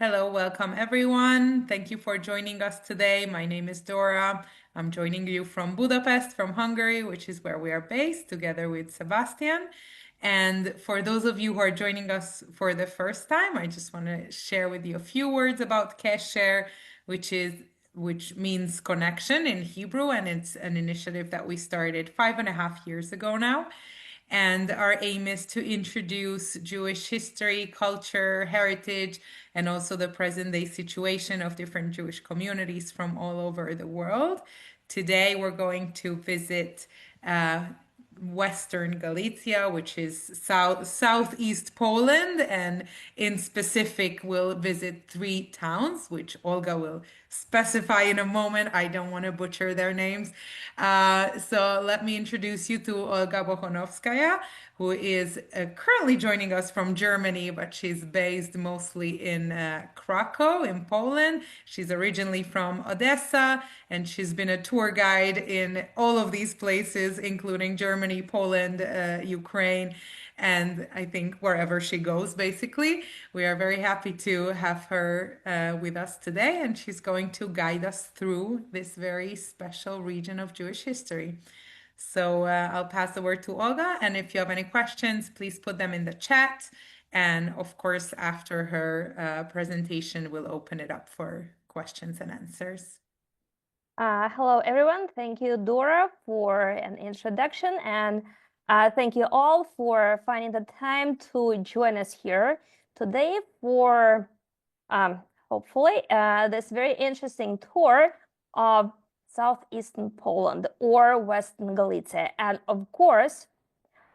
Hello, welcome everyone. Thank you for joining us today. My name is Dora. I'm joining you from Budapest, from Hungary, which is where we are based, together with Sebastian. And for those of you who are joining us for the first time, I just want to share with you a few words about Kesher, which means connection in Hebrew, and it's an initiative that we started 5.5 years ago now. And our aim is to introduce Jewish history, culture, heritage, and also the present day situation of different Jewish communities from all over the world. Today, we're going to visit Western Galicia, which is southeast Poland, and in specific, we'll visit three towns, which Olga will specify in a moment. I don't want to butcher their names. So let me introduce you to Olga Bohonovskaya, who is currently joining us from Germany, but she's based mostly in Krakow, in Poland. She's originally from Odessa, and she's been a tour guide in all of these places, including Germany, Poland, Ukraine, and I think wherever she goes, basically. We are very happy to have her with us today, and she's going to guide us through this very special region of Jewish history. So I'll pass the word to Olga, and if you have any questions, please put them in the chat. And of course, after her presentation, we'll open it up for questions and answers. Hello, everyone. Thank you, Dora, for an introduction, and thank you all for finding the time to join us here today for hopefully this very interesting tour of southeastern Poland or Western Galicia. And of course,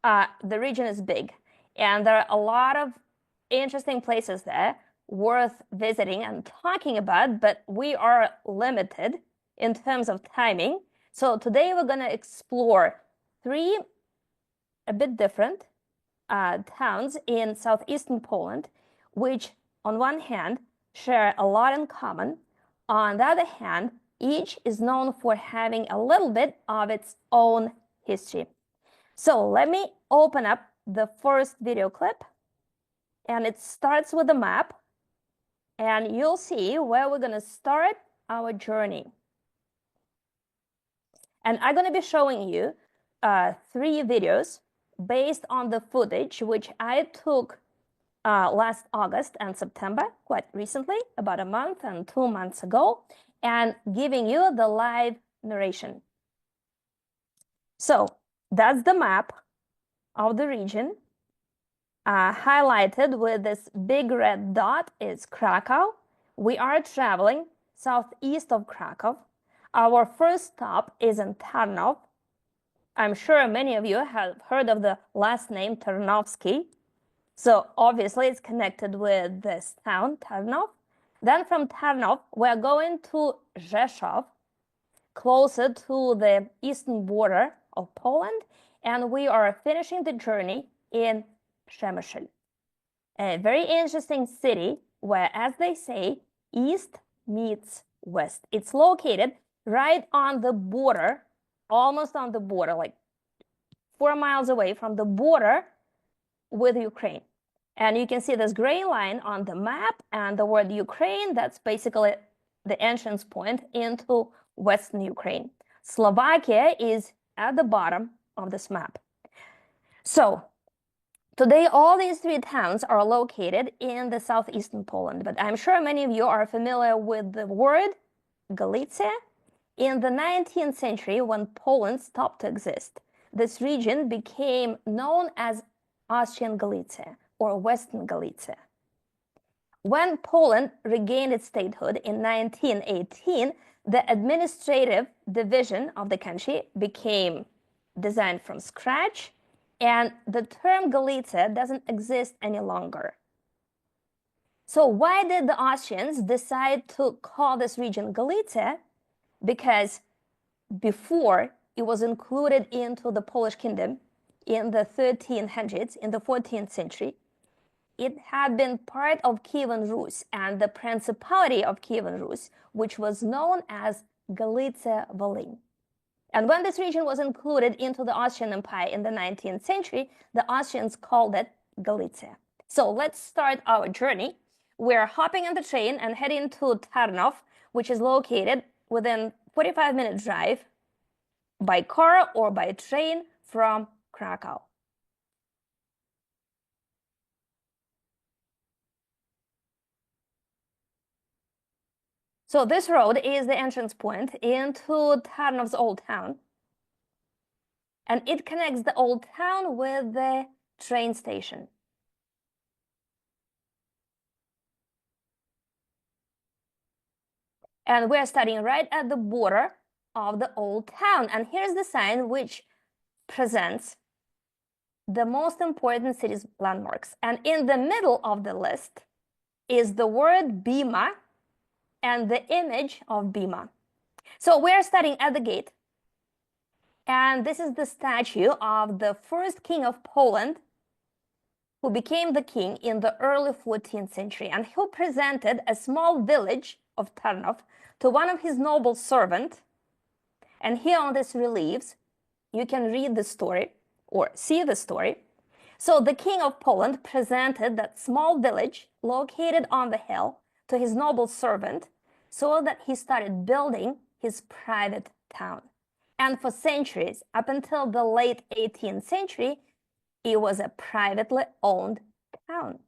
the region is big, and there are a lot of interesting places there worth visiting and talking about, but we are limited in terms of timing. So today we're going to explore three a bit different towns in southeastern Poland, which on one hand share a lot in common. On the other hand, each is known for having a little bit of its own history. So let me open up the first video clip, and it starts with a map, and you'll see where we're going to start our journey. And I'm going to be showing you three videos based on the footage which I took last August and September, quite recently, about a month and 2 months ago, and giving you the live narration. So that's the map of the region. Highlighted with this big red dot is Krakow. We are traveling southeast of Krakow. Our first stop is in Tarnów. I'm sure many of you have heard of the last name Tarnowski. So obviously it's connected with this town, Tarnów. Then from Tarnów, we're going to Rzeszów, closer to the eastern border of Poland, and we are finishing the journey in Przemysl, a very interesting city where, as they say, east meets west. It's located right on the border, almost on the border, like 4 miles away from the border with Ukraine. And you can see this gray line on the map, and the word Ukraine, that's basically the entrance point into Western Ukraine. Slovakia is at the bottom of this map. So today, all these three towns are located in the southeastern Poland, but I'm sure many of you are familiar with the word Galicia. In the 19th century, when Poland stopped to exist, this region became known as Austrian Galicia or Western Galicia. When Poland regained its statehood in 1918, the administrative division of the country became designed from scratch, and the term Galicia doesn't exist any longer. So why did the Austrians decide to call this region Galicia? Because before it was included into the Polish kingdom in the 1300s, in the 14th century, it had been part of Kievan Rus and the Principality of Kievan Rus, which was known as Galicia Volyn. And when this region was included into the Austrian Empire in the 19th century, the Austrians called it Galicia. So let's start our journey we're hopping on the train and heading to Tarnów, which is located within 45-minute drive by car or by train from Krakow. So this road is the entrance point into Tarnów's old town. And it connects the old town with the train station. And we're starting right at the border of the old town. And here's the sign which presents the most important city's landmarks. And in the middle of the list is the word Bima and the image of Bima. So we're starting at the gate. And this is the statue of the first king of Poland, who became the king in the early 14th century, and who presented a small village of Tarnów to one of his noble servants. And here on this reliefs, you can read the story or see the story. So the king of Poland presented that small village located on the hill to his noble servant so that he started building his private town. And for centuries, up until the late 18th century, it was a privately owned town.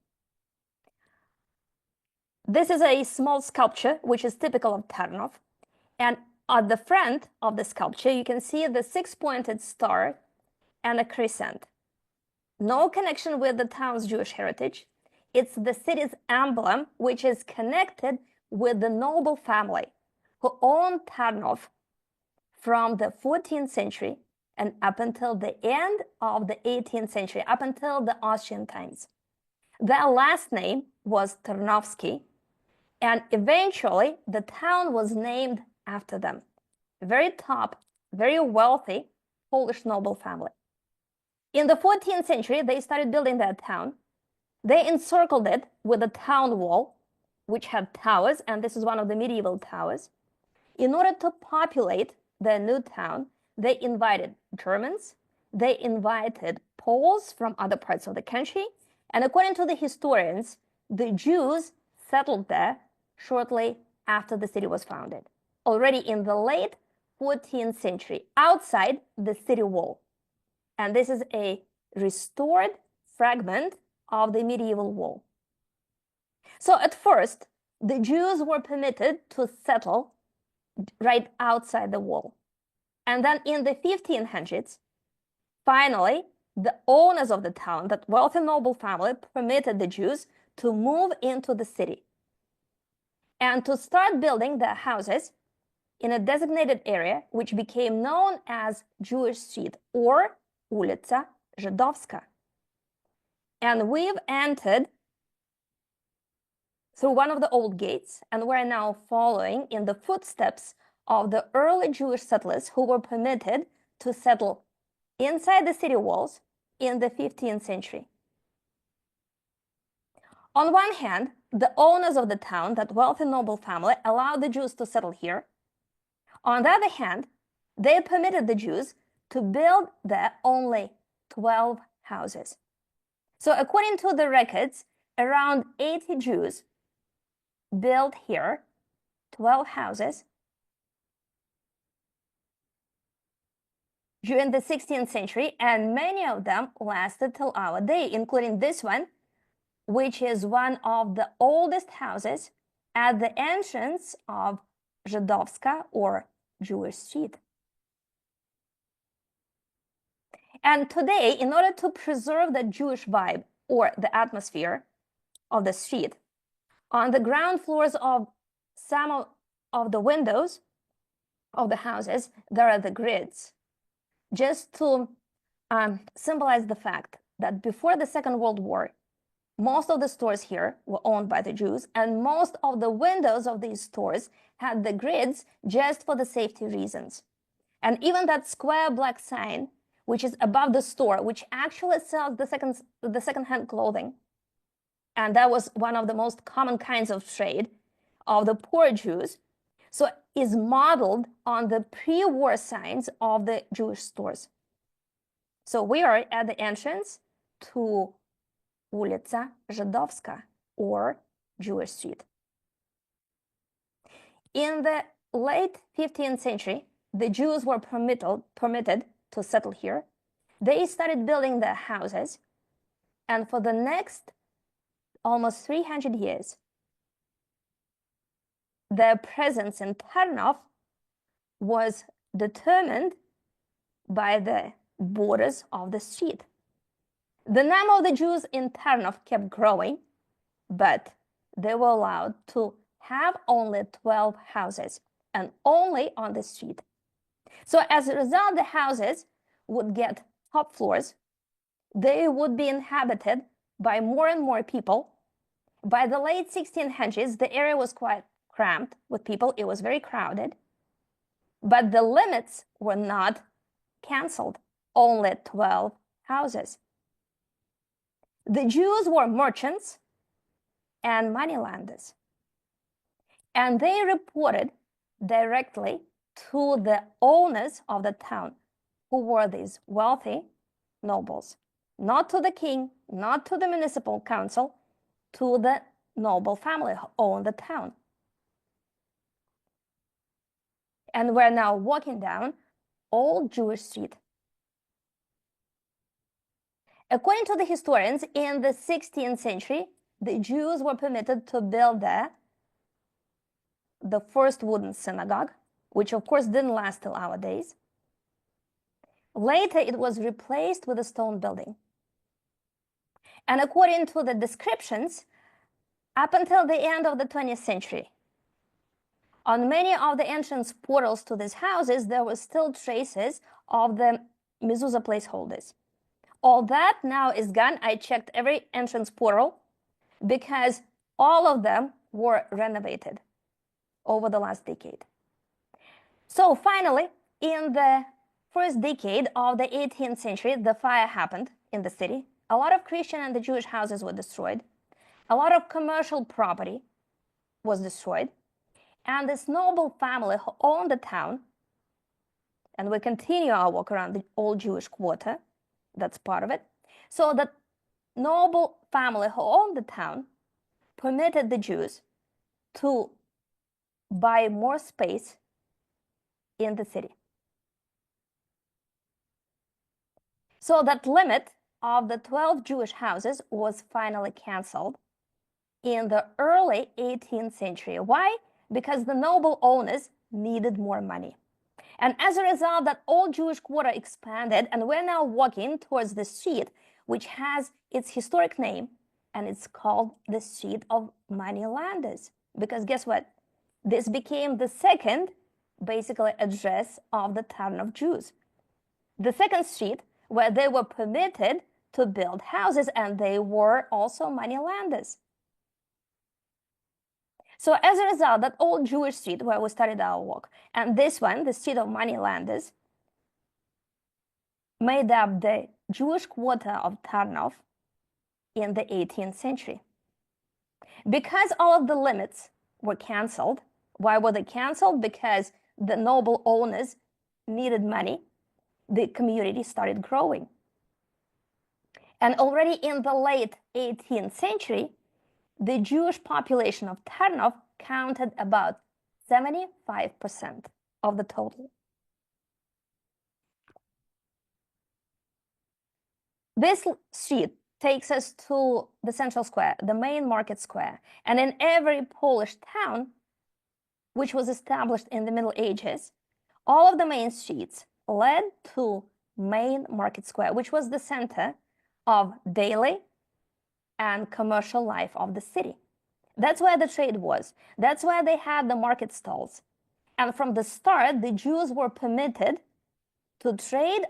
This is a small sculpture, which is typical of Tarnów. And at the front of the sculpture, you can see the six-pointed star and a crescent. No connection with the town's Jewish heritage. It's the city's emblem, which is connected with the noble family who owned Tarnów from the 14th century and up until the end of the 18th century, up until the Austrian times. Their last name was Tarnowski, and eventually the town was named after them. Very top, very wealthy Polish noble family. In the 14th century, they started building their town. They encircled it with a town wall, which had towers, and this is one of the medieval towers. In order to populate the new town, they invited Germans, they invited Poles from other parts of the country, and according to the historians, the Jews settled there shortly after the city was founded, already in the late 14th century, outside the city wall. And this is a restored fragment of the medieval wall. So at first, the Jews were permitted to settle right outside the wall. And then in the 1500s, finally, the owners of the town, that wealthy noble family, permitted the Jews to move into the city and to start building their houses in a designated area which became known as Jewish Street or Ulica Żydowska. And we've entered through one of the old gates, and we're now following in the footsteps of the early Jewish settlers who were permitted to settle inside the city walls in the 15th century. On one hand, the owners of the town, that wealthy noble family, allowed the Jews to settle here. On the other hand, they permitted the Jews to build there only 12 houses. So according to the records, around 80 Jews built here 12 houses during the 16th century, and many of them lasted till our day, including this one, which is one of the oldest houses at the entrance of Żydowska or Jewish Street. And today, in order to preserve the Jewish vibe or the atmosphere of the street, on the ground floors of some of the windows of the houses, there are the grids, just to symbolize the fact that before the Second World War, most of the stores here were owned by the Jews, and most of the windows of these stores had the grids just for the safety reasons. And even that square black sign, which is above the store, which actually sells the second-hand clothing, and that was one of the most common kinds of trade of the poor Jews, so is modeled on the pre-war signs of the Jewish stores. So we are at the entrance to Ulica Żydowska, or Jewish street. In the late 15th century, the Jews were permitted to settle here. They started building their houses, and for the next almost 300 years, their presence in Tarnov was determined by the borders of the street. The number of the Jews in Tarnov kept growing, but they were allowed to have only 12 houses and only on the street. So as a result, the houses would get top floors. They would be inhabited by more and more people. By the late 1600s, the area was quite cramped with people. It was very crowded. But the limits were not canceled, only 12 houses. The Jews were merchants and moneylenders, and they reported directly to the owners of the town, who were these wealthy nobles, not to the king, not to the municipal council, to the noble family who owned the town. And we're now walking down Old Jewish Street. According to the historians, in the 16th century, the Jews were permitted to build there the first wooden synagogue, which of course didn't last till our days. Later, it was replaced with a stone building. And according to the descriptions, up until the end of the 20th century, on many of the entrance portals to these houses, there were still traces of the mezuzah placeholders. All that now is gone. I checked every entrance portal because all of them were renovated over the last decade. So finally, in the first decade of the 18th century, the fire happened in the city. A lot of Christian and the Jewish houses were destroyed. A lot of commercial property was destroyed. And this noble family who owned the town, and we continue our walk around the old Jewish quarter, that's part of it. So the noble family who owned the town permitted the Jews to buy more space in the city. So that limit of the 12 Jewish houses was finally canceled in the early 18th century. Why? Because the noble owners needed more money. And as a result, that old Jewish quarter expanded, and we're now walking towards the street, which has its historic name, and it's called the Street of Moneylenders. Because guess what? This became the second, basically, address of the town of Jews. The second street where they were permitted to build houses, and they were also moneylenders. So as a result, that old Jewish street where we started our walk, and this one, the Street of Moneylenders, made up the Jewish quarter of Tarnov in the 18th century. Because all of the limits were canceled. Why were they canceled? Because the noble owners needed money. The community started growing. And already in the late 18th century, the Jewish population of Tarnov counted about 75% of the total. This street takes us to the central square, the main market square. And in every Polish town, which was established in the Middle Ages, all of the main streets led to main market square, which was the center of daily and commercial life of the city. That's where the trade was. That's where they had the market stalls. And from the start, the Jews were permitted to trade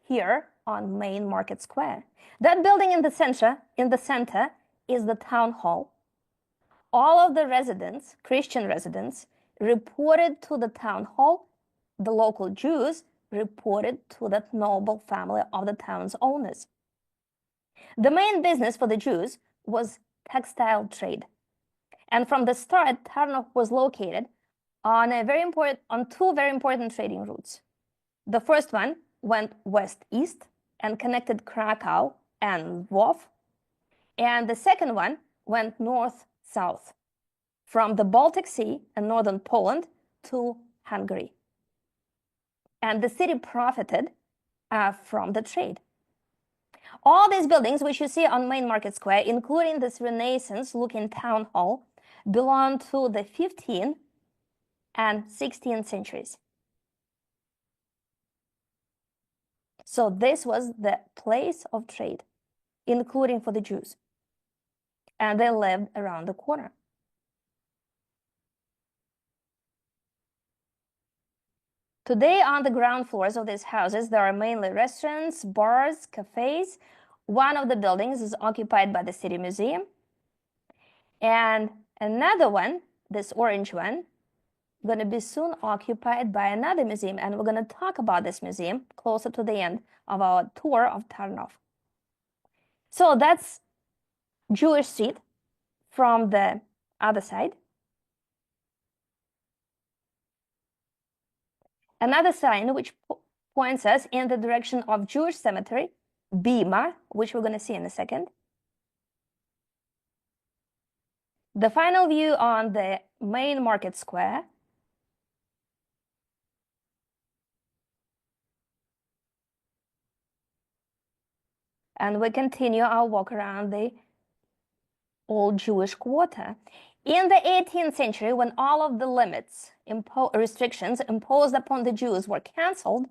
here on main market square. That building in the center is the town hall. All of the residents, Christian residents, reported to the town hall. The local Jews reported to that noble family of the town's owners. The main business for the Jews was textile trade. And from the start, Tarnov was located on two very important trading routes. The first one went west-east and connected Krakow and Lwów. And the second one went north south, from the Baltic Sea and northern Poland to Hungary. And the city profited from the trade. All these buildings, which you see on Main Market Square, including this Renaissance-looking town hall, belong to the 15th and 16th centuries. So this was the place of trade, including for the Jews. And they lived around the corner. Today, on the ground floors of these houses, there are mainly restaurants, bars, cafes. One of the buildings is occupied by the City Museum. And another one, this orange one, going to be soon occupied by another museum. And we're going to talk about this museum closer to the end of our tour of Tarnów. So that's Jewish Street from the other side. Another sign which points us in the direction of Jewish cemetery, Bima, which we're going to see in a second. The final view on the Main Market Square. And we continue our walk around the old Jewish quarter. In the 18th century, when all of the limits, restrictions imposed upon the Jews were cancelled,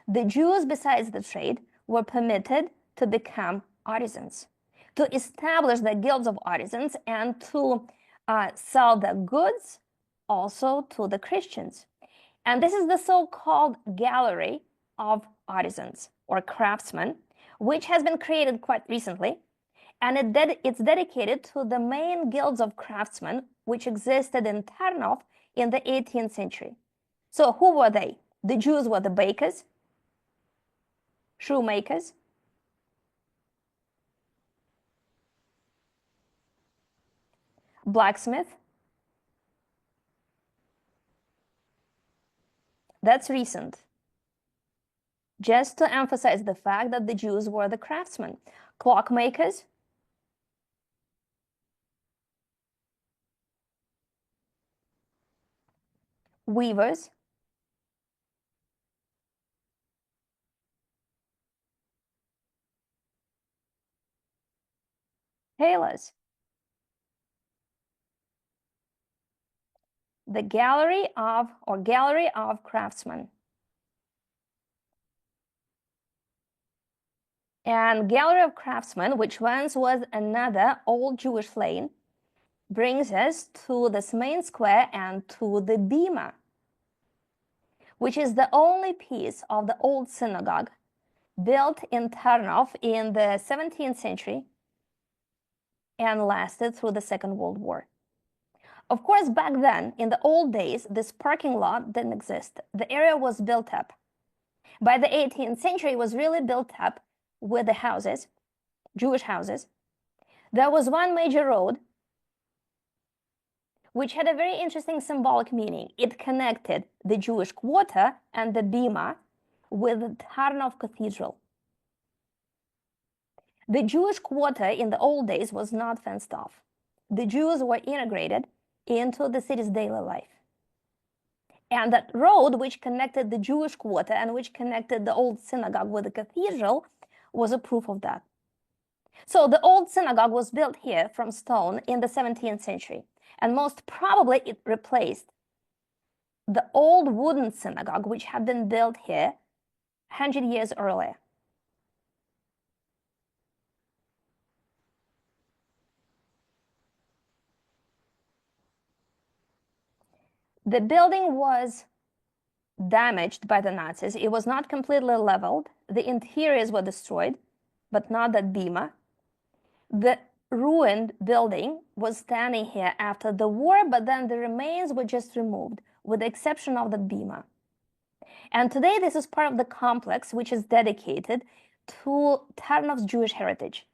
the Jews, besides the trade, were permitted to become artisans, to establish the guilds of artisans, and to sell their goods also to the Christians. And this is the so-called gallery of artisans or craftsmen, which has been created quite recently. And it's dedicated to the main guilds of craftsmen which existed in Tarnów in the 18th century. So who were they? The Jews were the bakers, shoemakers, blacksmith. That's recent. Just to emphasize the fact that the Jews were the craftsmen. Clockmakers, weavers, tailors. The gallery of craftsmen. And Gallery of Craftsmen, which once was another old Jewish lane, brings us to this main square and to the Bima, which is the only piece of the old synagogue built in Tarnów in the 17th century and lasted through the Second World War. Of course, back then, in the old days, this parking lot didn't exist. The area was built up. By the 18th century, it was really built up with the houses, Jewish houses. There was one major road which had a very interesting symbolic meaning. It connected the Jewish quarter and the Bima with the Tarnów Cathedral. The Jewish quarter in the old days was not fenced off. The Jews were integrated into the city's daily life. And that road which connected the Jewish quarter and which connected the old synagogue with the cathedral was a proof of that. So the old synagogue was built here from stone in the 17th century, and most probably it replaced the old wooden synagogue which had been built here 100 years earlier. The building was damaged by the Nazis. It was not completely leveled. The interiors were destroyed, but not that Bima. The ruined building was standing here after the war, but then the remains were just removed, with the exception of the Bima. And today this is part of the complex which is dedicated to Tarnów's Jewish heritage.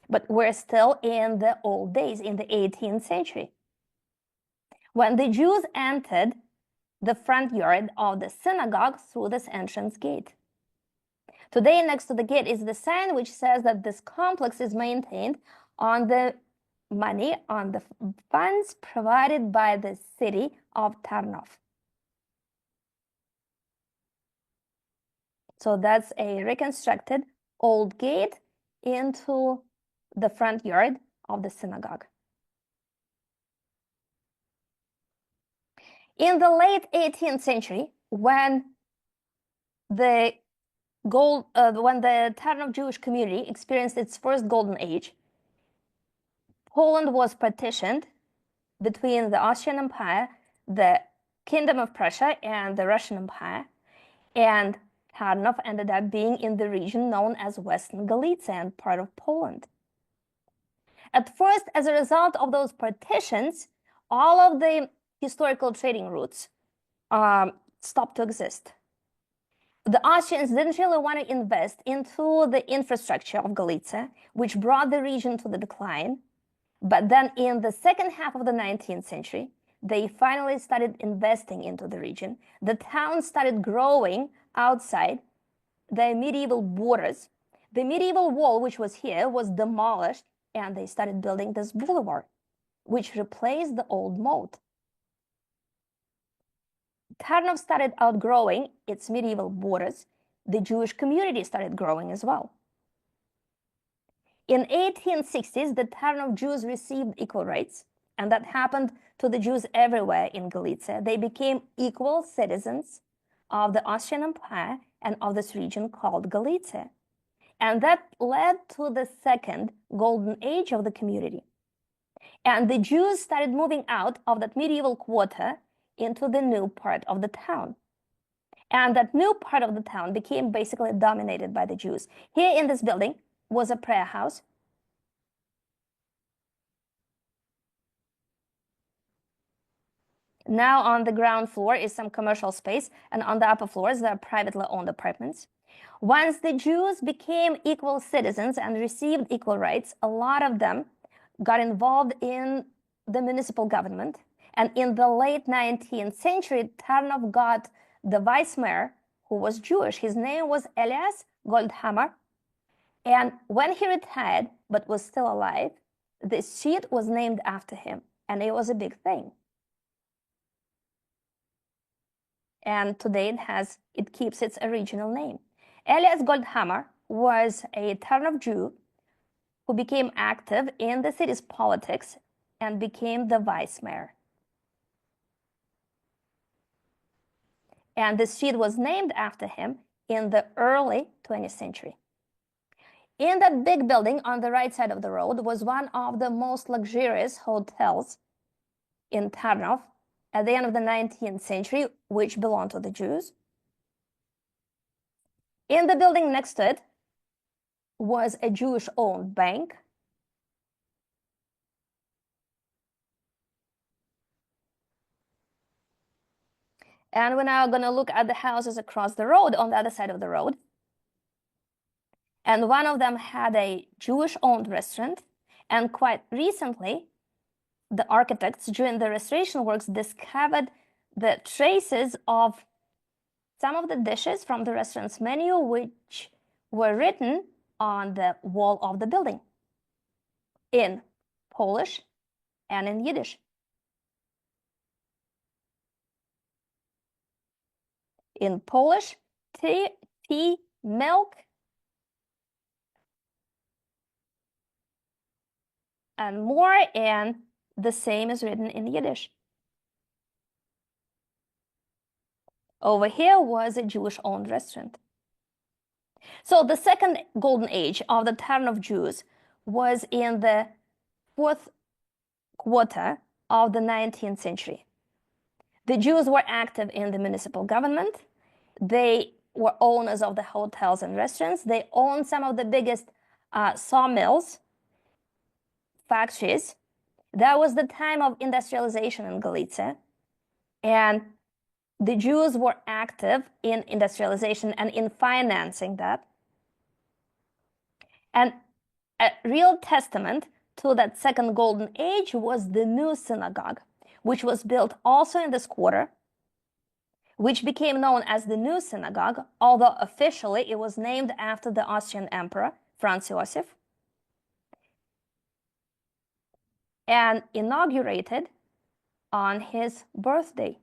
But we're still in the old days, in the 18th century, when the Jews entered the front yard of the synagogue through this entrance gate. Today, next to the gate is the sign which says that this complex is maintained on the money, on the funds provided by the city of Tarnov. So that's a reconstructed old gate into the front yard of the synagogue. In the late 18th century, when the Tarnov Jewish community experienced its first golden age, Poland was partitioned between the Austrian Empire, the Kingdom of Prussia, and the Russian Empire, and Tarnov ended up being in the region known as Western Galicia and part of Poland. At first, as a result of those partitions, all of the historical trading routes stopped to exist. The Austrians didn't really want to invest into the infrastructure of Galicia, which brought the region to the decline. But then in the second half of the 19th century, they finally started investing into the region. The town started growing outside the medieval borders. The medieval wall, which was here, was demolished, and they started building this boulevard, which replaced the old moat. Tarnov started outgrowing its medieval borders. The Jewish community started growing as well. In 1860s, the Tarnov Jews received equal rights, and that happened to the Jews everywhere in Galicia. They became equal citizens of the Austrian Empire and of this region called Galicia. And that led to the second golden age of the community. And the Jews started moving out of that medieval quarter into the new part of the town. And that new part of the town became basically dominated by the Jews. Here in this building was a prayer house. Now on the ground floor is some commercial space, and on the upper floors there are privately owned apartments. Once the Jews became equal citizens and received equal rights, a lot of them got involved in the municipal government. And in the late 19th century, Tarnov got the vice mayor who was Jewish. His name was Elias Goldhammer. And when he retired, but was still alive, the street was named after him, and it was a big thing. And today it keeps its original name. Elias Goldhammer was a Tarnov Jew who became active in the city's politics and became the vice mayor. And the street was named after him in the early 20th century. In that big building on the right side of the road was one of the most luxurious hotels in Tarnov at the end of the 19th century, which belonged to the Jews. In the building next to it was a Jewish-owned bank. And we're now going to look at the houses across the road on the other side of the road. And one of them had a Jewish-owned restaurant. And quite recently, the architects during the restoration works discovered the traces of some of the dishes from the restaurant's menu, which were written on the wall of the building in Polish and in Yiddish. In Polish, tea, milk, and more, and the same is written in Yiddish. Over here was a Jewish-owned restaurant. So the second golden age of the Tarnov Jews was in the fourth quarter of the 19th century. The Jews were active in the municipal government. They were owners of the hotels and restaurants. They owned some of the biggest sawmills, factories. That was the time of industrialization in Galicia. And the Jews were active in industrialization and in financing that. And a real testament to that second golden age was the new synagogue, which was built also in this quarter, which became known as the New Synagogue, although officially it was named after the Austrian Emperor, Franz Joseph, and inaugurated on his birthday.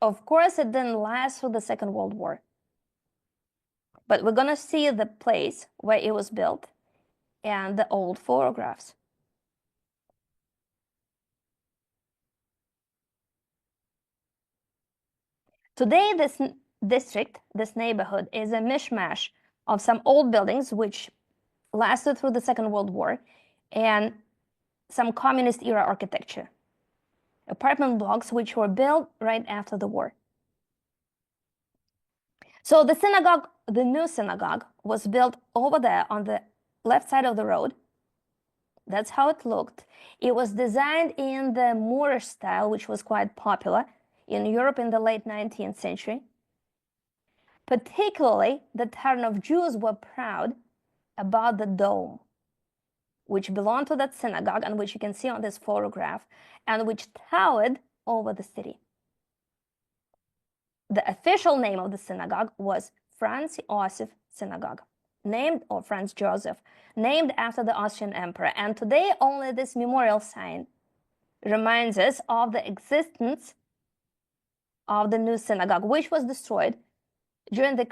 Of course, it didn't last through the Second World War. But we're going to see the place where it was built and the old photographs. Today, this district, this neighborhood, is a mishmash of some old buildings which lasted through the Second World War and some communist-era architecture. Apartment blocks which were built right after the war. So the synagogue, the New Synagogue, was built over there on the left side of the road. That's how it looked. It was designed in the Moorish style, which was quite popular in Europe in the late 19th century. Particularly, the Tarnov Jews were proud about the dome, which belonged to that synagogue and which you can see on this photograph, and which towered over the city. The official name of the synagogue was Franz Joseph Synagogue, named, or Franz Joseph, named after the Austrian emperor. And today, only this memorial sign reminds us of the existence of the New Synagogue, which was destroyed during the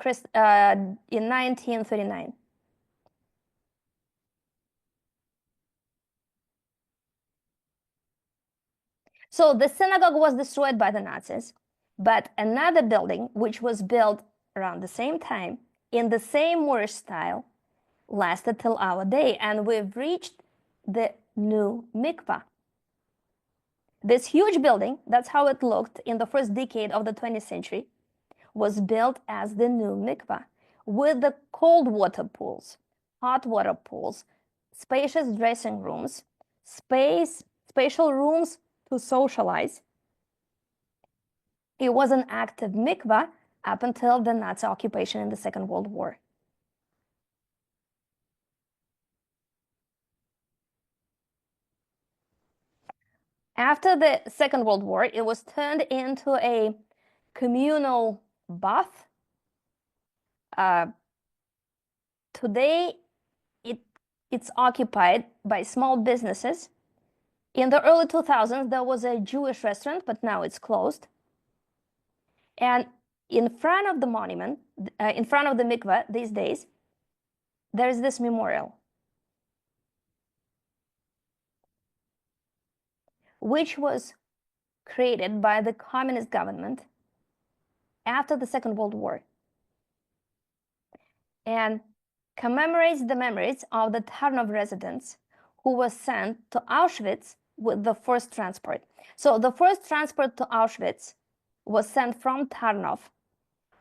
in 1939. So the synagogue was destroyed by the Nazis, but another building, which was built around the same time, in the same Moorish style, lasted till our day, and we've reached the new mikvah. This huge building, that's how it looked in the first decade of the 20th century, was built as the new mikvah, with the cold water pools, hot water pools, spacious dressing rooms, spatial rooms to socialize. It was an active mikvah up until the Nazi occupation in the Second World War. After the Second World War, it was turned into a communal bath. Today, it's occupied by small businesses. In the early 2000s, there was a Jewish restaurant, but now it's closed. And in front of the monument, in front of the mikveh these days, there is this memorial, which was created by the communist government after the Second World War and commemorates the memories of the Tarnov residents who were sent to Auschwitz with the first transport. So the first transport to Auschwitz was sent from Tarnov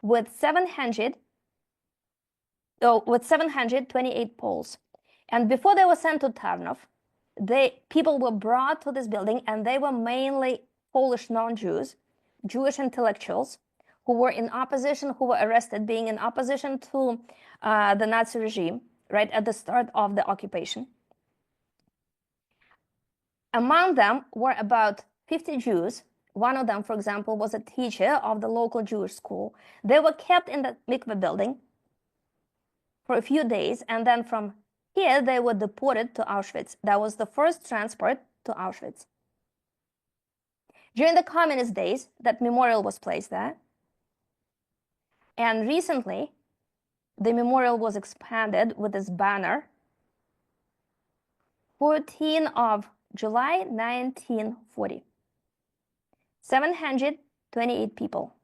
with 728 Poles. And before they were sent to Tarnov, people were brought to this building, and they were mainly Polish non-Jews, Jewish intellectuals who were in opposition, who were arrested, being in opposition to the Nazi regime right at the start of the occupation. Among them were about 50 Jews. One of them, for example, was a teacher of the local Jewish school. They were kept in the mikveh building for a few days, and then from here they were deported to Auschwitz. That was the first transport to Auschwitz. During the communist days, that memorial was placed there. And recently, the memorial was expanded with this banner, 14th of July 1940. 728 people.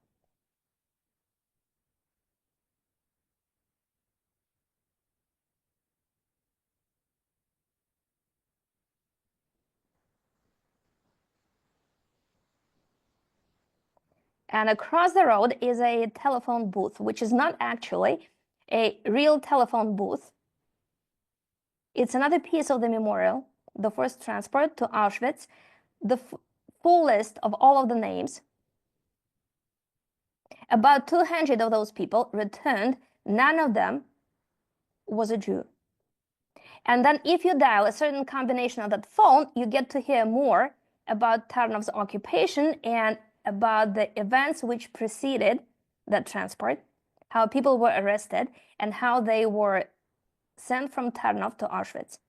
And across the road is a telephone booth, which is not actually a real telephone booth. It's another piece of the memorial, the first transport to Auschwitz, the full list of all of the names. About 200 of those people returned. None of them was a Jew. And then if you dial a certain combination of that phone, you get to hear more about Tarnov's occupation and about the events which preceded that transport, how people were arrested, and how they were sent from Tarnów to Auschwitz.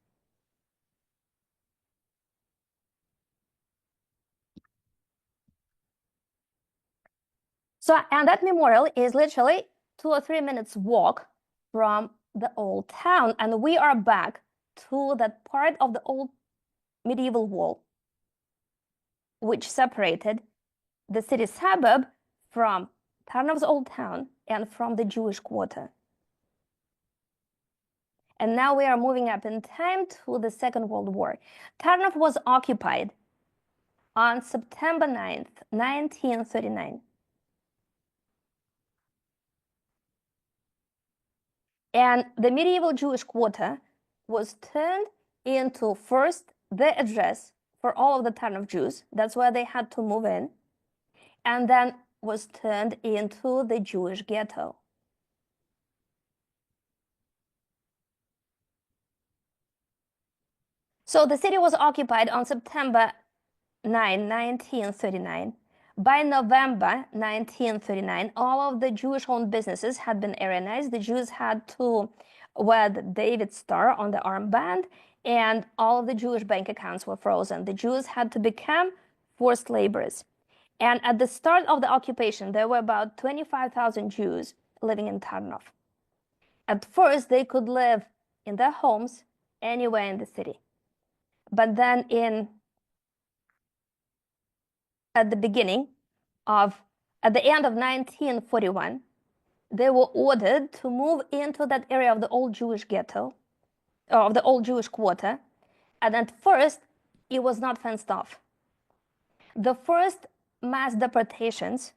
So, and that memorial is literally 2 or 3 minutes walk from the old town. And we are back to that part of the old medieval wall, which separated the city suburb from Tarnow's old town and from the Jewish quarter. And now we are moving up in time to the Second World War. Tarnów was occupied on September 9th, 1939. And the medieval Jewish quarter was turned into first the address for all of the Tarnów Jews. That's where they had to move in. And then was turned into the Jewish ghetto. So the city was occupied on September 9, 1939. By November 1939, all of the Jewish-owned businesses had been Aryanized. The Jews had to wear the David star on the armband, and all of the Jewish bank accounts were frozen. The Jews had to become forced laborers. And at the start of the occupation, there were about 25,000 Jews living in Tarnów. At first, they could live in their homes anywhere in the city. But then at the end of 1941, they were ordered to move into that area of the old Jewish ghetto, or of the old Jewish quarter. And at first, it was not fenced off. The first mass deportations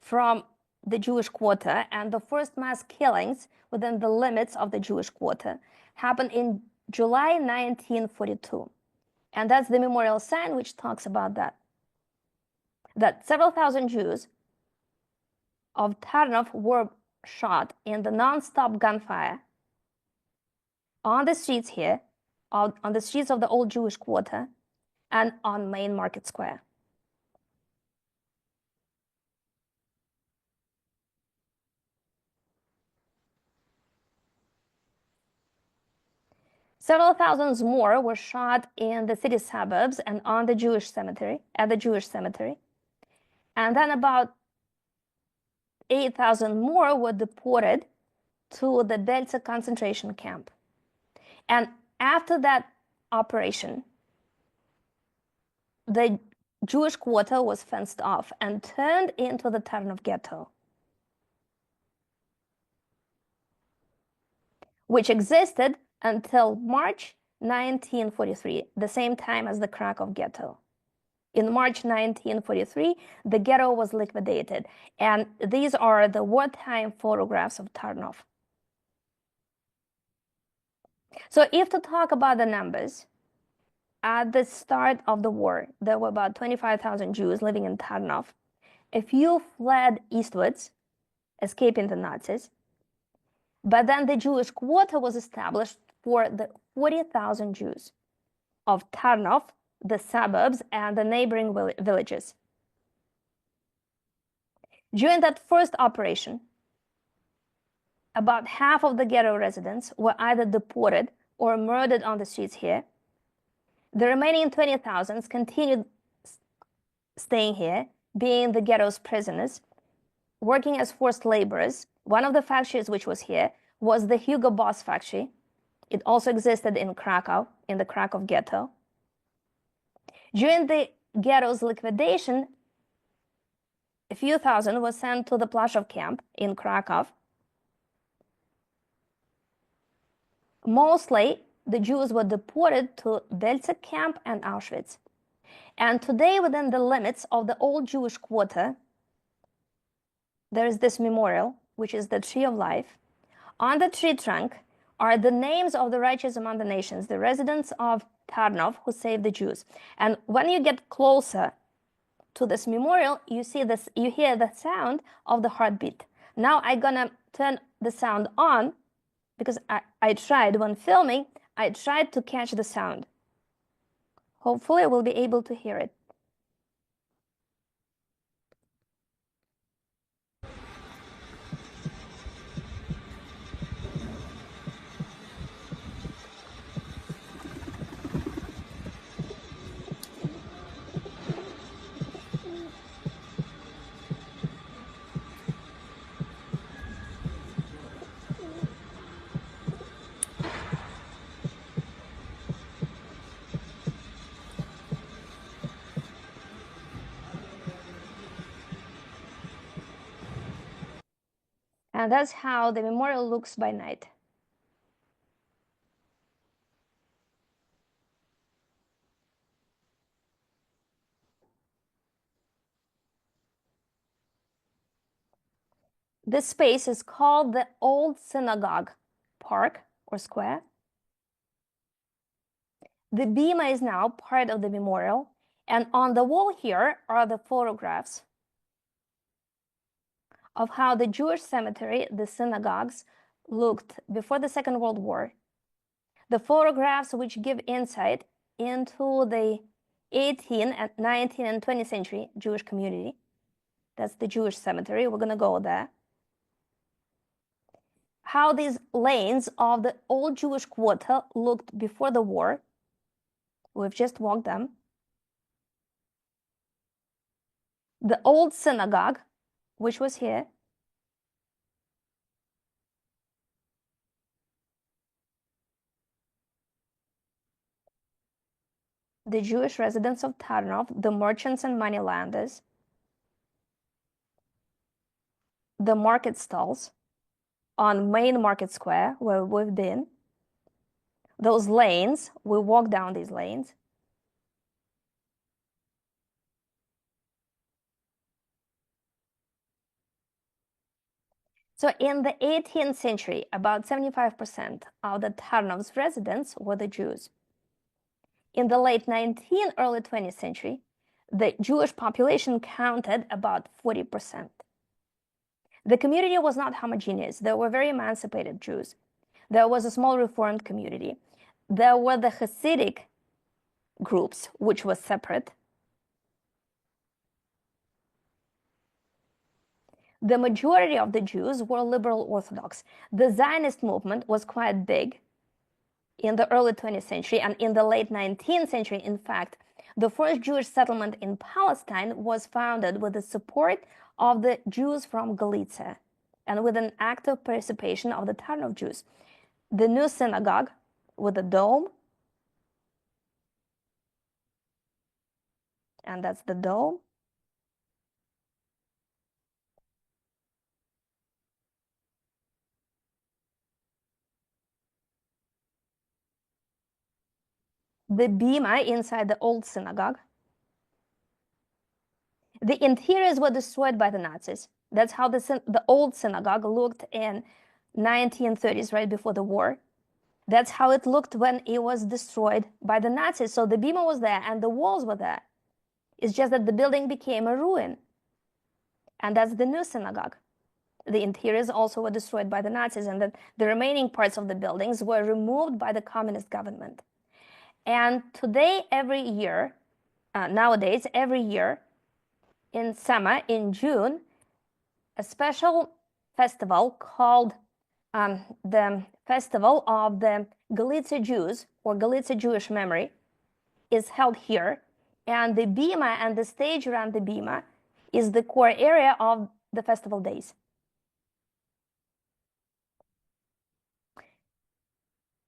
from the Jewish quarter and the first mass killings within the limits of the Jewish quarter happened in July 1942. And that's the memorial sign which talks about that several thousand Jews of Tarnów were shot in the non-stop gunfire on the streets here, on the streets of the old Jewish quarter, and on Main Market Square. Several thousands more were shot in the city suburbs and on the Jewish cemetery, at the Jewish cemetery. And then about 8,000 more were deported to the Galicia concentration camp. And after that operation, the Jewish quarter was fenced off and turned into the Tarnów ghetto, which existed until March 1943, the same time as the Krakow ghetto. In March 1943, the ghetto was liquidated, and these are the wartime photographs of Tarnów. So if to talk about the numbers, at the start of the war, there were about 25,000 Jews living in Tarnów. A few fled eastwards, escaping the Nazis. But then the Jewish quarter was established for the 40,000 Jews of Tarnów, the suburbs, and the neighboring villages. During that first operation, about half of the ghetto residents were either deported or murdered on the streets here. The remaining 20,000 continued staying here, being the ghetto's prisoners, working as forced laborers. One of the factories which was here was the Hugo Boss factory. It also existed in Krakow, in the Krakow ghetto. During the ghetto's liquidation, a few thousand were sent to the Plaszów camp in Krakow. Mostly, the Jews were deported to Galicia camp and Auschwitz. And today, within the limits of the old Jewish quarter, there is this memorial, which is the Tree of Life. On the tree trunk are the names of the righteous among the nations, the residents of Tarnów who saved the Jews. And when you get closer to this memorial, you hear the sound of the heartbeat. Now I'm gonna turn the sound on because I tried when filming, I tried to catch the sound. Hopefully I will be able to hear it. And that's how the memorial looks by night. This space is called the Old Synagogue Park or Square. The bima is now part of the memorial, and on the wall here are the photographs of how the Jewish cemetery, the synagogues, looked before the Second World War. The photographs which give insight into the 18th, and 19th, and 20th century Jewish community. That's the Jewish cemetery. We're going to go there. How these lanes of the old Jewish quarter looked before the war. We've just walked them. The old synagogue, which was here. The Jewish residents of Tarnov, the merchants and moneylenders. The market stalls on Main Market Square, where we've been. Those lanes, we walk down these lanes. So in the 18th century, about 75% of the Tarnov's residents were the Jews. In the late 19th, early 20th century, the Jewish population counted about 40%. The community was not homogeneous. There were very emancipated Jews. There was a small Reformed community. There were the Hasidic groups, which was separate. The majority of the Jews were liberal Orthodox. The Zionist movement was quite big in the early 20th century, and in the late 19th century, in fact, the first Jewish settlement in Palestine was founded with the support of the Jews from Galicia and with an active participation of the Tarnov Jews. The new synagogue with a dome, and that's the dome. The bima inside the old synagogue. The interiors were destroyed by the Nazis. That's how the old synagogue looked in 1930s, right before the war. That's how it looked when it was destroyed by the Nazis. So the bima was there and the walls were there. It's just that the building became a ruin. And that's the new synagogue. The interiors also were destroyed by the Nazis, and the remaining parts of the buildings were removed by the communist government. And today, nowadays, every year, in summer, in June, a special festival called the Festival of the Galicia Jews, or Galicia Jewish Memory, is held here. And the bima and the stage around the bima is the core area of the festival days.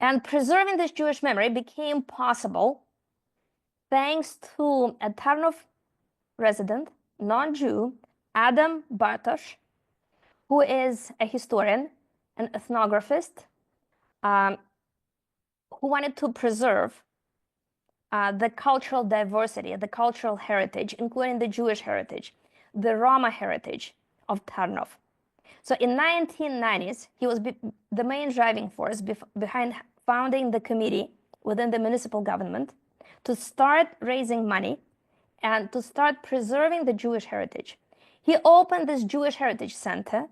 And preserving this Jewish memory became possible thanks to a Tarnov resident, non-Jew, Adam Bartosz, who is a historian, an ethnographist, who wanted to preserve the cultural diversity, the cultural heritage, including the Jewish heritage, the Roma heritage of Tarnov. So in 1990s, he was the main driving force behind founding the committee within the municipal government to start raising money and to start preserving the Jewish heritage. He opened this Jewish Heritage Center.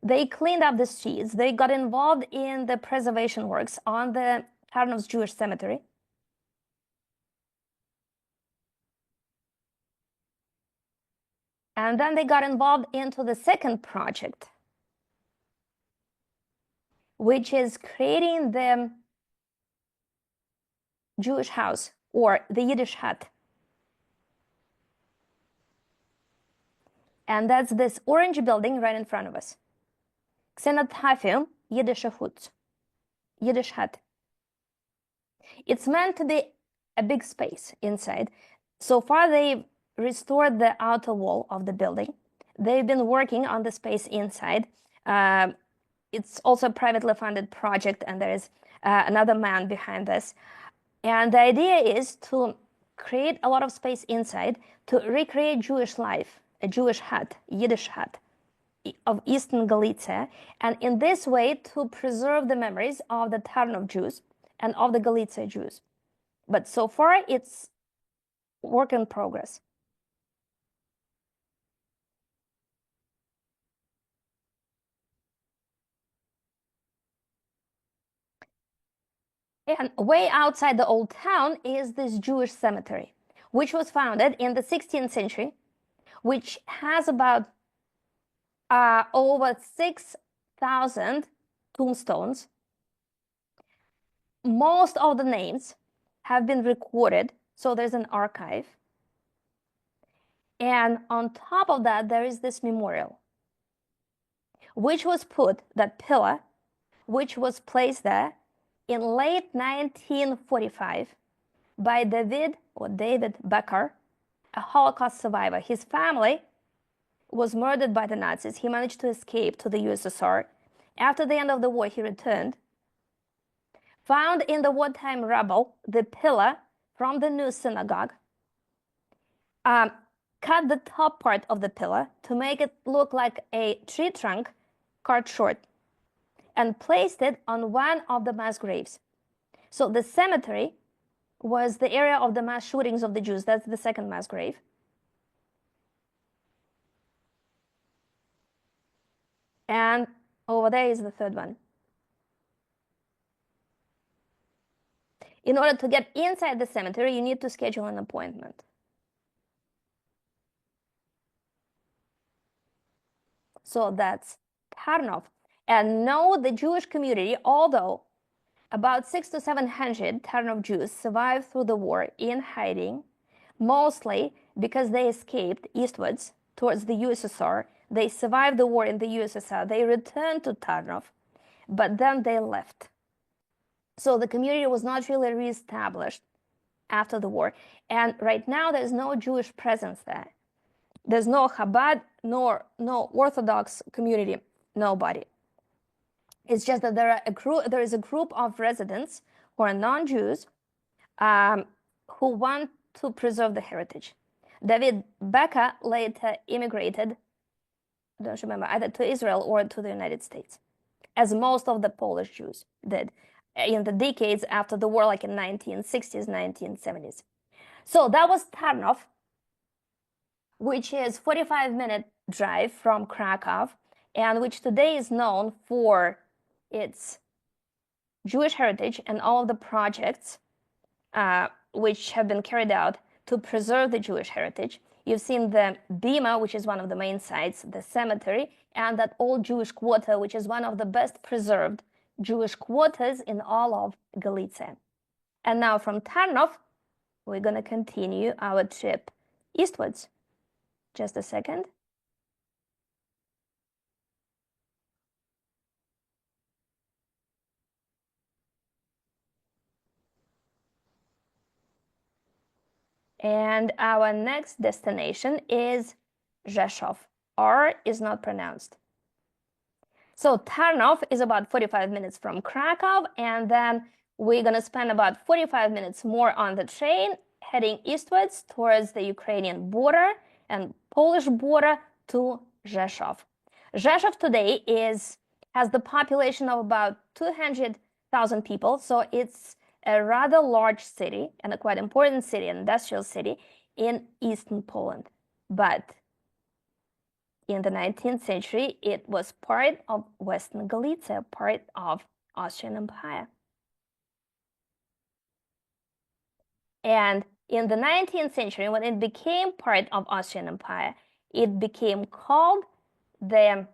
They cleaned up the streets. They got involved in the preservation works on the Tarnov's Jewish cemetery. And then they got involved into the second project, which is creating the Jewish house, or the Yiddish hut. And that's this orange building right in front of us. Xenotaphium Yiddish hut, Yiddish hut. It's meant to be a big space inside. So far, they've restored the outer wall of the building. They've been working on the space inside. It's also a privately funded project, and there is another man behind this. And the idea is to create a lot of space inside to recreate Jewish life, a Jewish hut, Yiddish hut of Eastern Galicia, and in this way to preserve the memories of the Tarnov Jews and of the Galicia Jews. But so far, it's work in progress. And way outside the old town is this Jewish cemetery, which was founded in the 16th century, which has about over 6,000 tombstones. Most of the names have been recorded, so there's an archive. And on top of that, there is this memorial, which was put, that pillar, which was placed there in late 1945 by David Becker, a Holocaust survivor. His family was murdered by the Nazis. He managed to escape to the USSR. After the end of the war, he returned, found in the wartime rubble the pillar from the new synagogue, cut the top part of the pillar to make it look like a tree trunk cut short, and placed it on one of the mass graves. So the cemetery was the area of the mass shootings of the Jews. That's the second mass grave. And over there is the third one. In order to get inside the cemetery, you need to schedule an appointment. So that's Tarnov. And no, the Jewish community, although about 600 to 700 Tarnov Jews survived through the war in hiding, mostly because they escaped eastwards towards the USSR. They survived the war in the USSR. They returned to Tarnov, but then they left. So the community was not really reestablished after the war. And right now, there's no Jewish presence there. There's no Chabad, nor no Orthodox community, nobody. It's just that there is a group of residents who are non-Jews who want to preserve the heritage. David Becker later immigrated, I don't remember, either to Israel or to the United States, as most of the Polish Jews did in the decades after the war, like in 1960s, 1970s. So that was Tarnov, which is 45-minute drive from Krakow, and which today is known for its Jewish heritage and all of the projects which have been carried out to preserve the Jewish heritage. You've seen the Bima, which is one of the main sites, the cemetery, and that old Jewish quarter, which is one of the best preserved Jewish quarters in all of Galicia. And now from Tarnov, we're going to continue our trip eastwards. Just a second. And our next destination is Rzeszów. R is not pronounced. So Tarnów is about 45 minutes from Krakow, and then we're going to spend about 45 minutes more on the train heading eastwards towards the Ukrainian border and Polish border to Rzeszów. Rzeszów today has the population of about 200,000 people, so it's a rather large city and a quite important city, an industrial city in eastern Poland. But in the 19th century, it was part of Western Galicia, part of Austrian Empire. And in the 19th century, when it became part of Austrian Empire, it became called the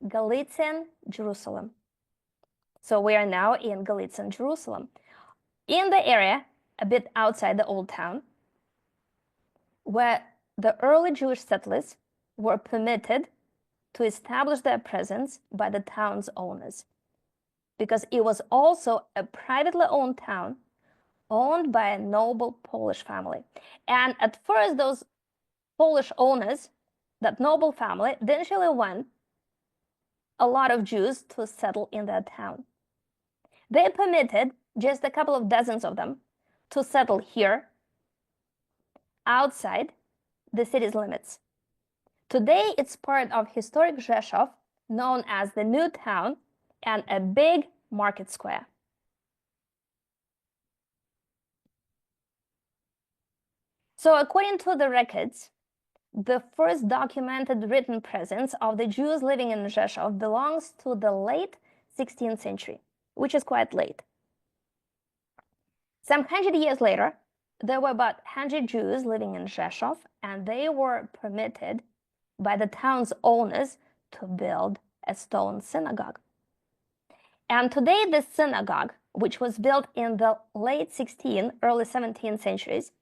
Galician Jerusalem. So we are now in Galician Jerusalem. In the area, a bit outside the old town, where the early Jewish settlers were permitted to establish their presence by the town's owners, because it was also a privately owned town owned by a noble Polish family. And at first, those Polish owners, that noble family, didn't really want a lot of Jews to settle in that town. They permitted just a couple of dozens of them to settle here outside the city's limits. Today, it's part of historic Rzeszów, known as the New Town, and a big market square. So according to the records, the first documented written presence of the Jews living in Rzeszów belongs to the late 16th century, which is quite late. Some 100 years later, there were about 100 Jews living in Rzeszów, and they were permitted by the town's owners to build a stone synagogue. And today, this synagogue, which was built in the late 16th, early 17th centuries,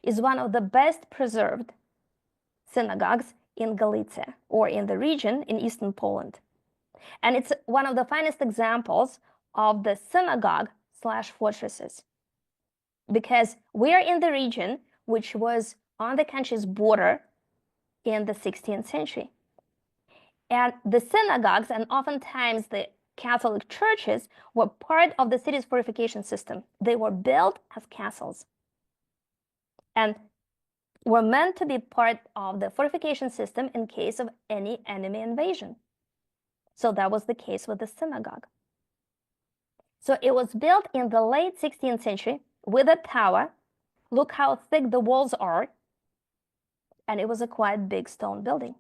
is one of the best preserved synagogues in Galicia, or in the region in eastern Poland. And it's one of the finest examples of the synagogue/fortresses, because we're in the region which was on the country's border in the 16th century. And the synagogues, and oftentimes the Catholic churches, were part of the city's fortification system. They were built as castles and were meant to be part of the fortification system in case of any enemy invasion. So that was the case with the synagogue. So it was built in the late 16th century with a tower. Look how thick the walls are. And it was a quite big stone building.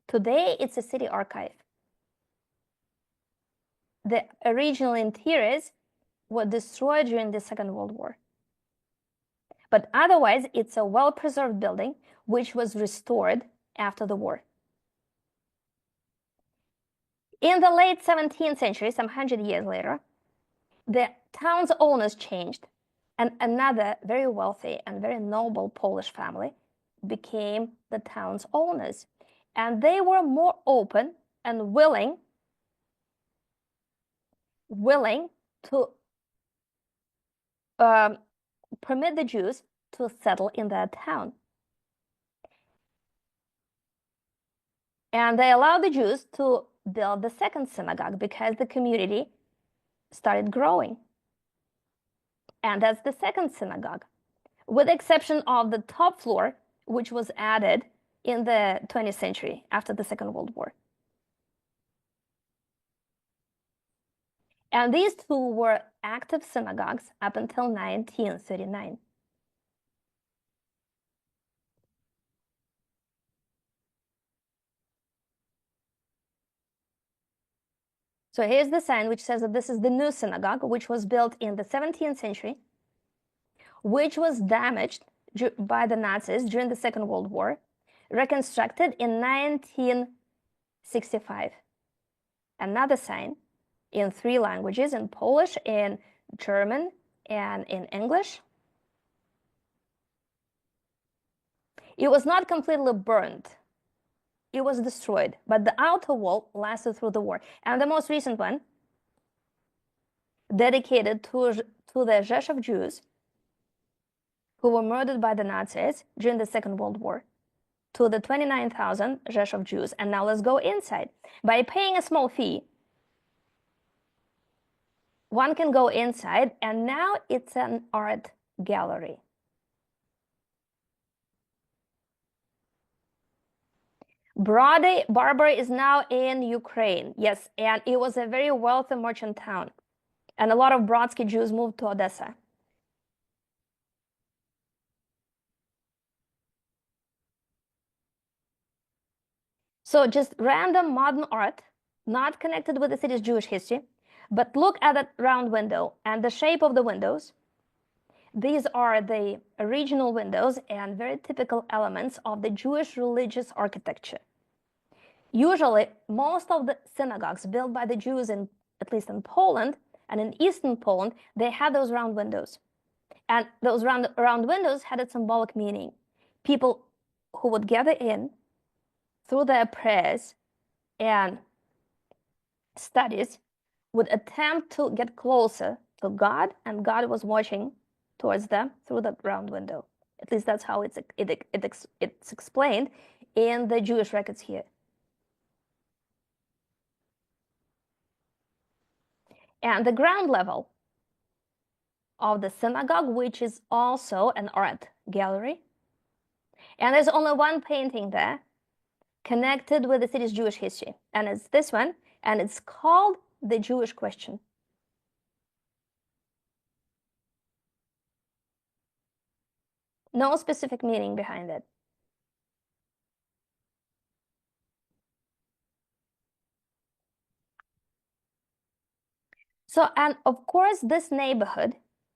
Today, it's a city archive. The original interiors were destroyed during the Second World War. But otherwise, it's a well-preserved building which was restored after the war. In the late 17th century, some 100 years later, the town's owners changed, and another very wealthy and very noble Polish family became the town's owners. And they were more open and willing to permit the Jews to settle in that town. And they allowed the Jews to build the second synagogue because the community started growing. And that's the second synagogue, with the exception of the top floor, which was added in the 20th century after the Second World War. And these two were active synagogues up until 1939. So here's the sign which says that this is the new synagogue, which was built in the 17th century, which was damaged by the Nazis during the Second World War, reconstructed in 1965. Another sign in 3 languages, in Polish, in German, and in English. It was not completely burned. It was destroyed, but the outer wall lasted through the war. And the most recent one, dedicated to the Rzeszów Jews who were murdered by the Nazis during the Second World War, to the 29,000 Rzeszów Jews. And now let's go inside. By paying a small fee, one can go inside, and now it's an art gallery. Brody Barber is now in Ukraine. Yes, and it was a very wealthy merchant town. And a lot of Brodsky Jews moved to Odessa. So just random modern art, not connected with the city's Jewish history, but look at that round window and the shape of the windows. These are the original windows and very typical elements of the Jewish religious architecture. Usually, most of the synagogues built by the Jews, at least in Poland and in Eastern Poland, they had those round windows. And those round windows had a symbolic meaning. People who would gather in through their prayers and studies would attempt to get closer to God, and God was watching towards them through that round window. At least that's how it's explained in the Jewish records here. And the ground level of the synagogue, which is also an art gallery. And there's only one painting there connected with the city's Jewish history, and it's this one, and it's called The Jewish Question. No specific meaning behind it. So, and of course, this neighborhood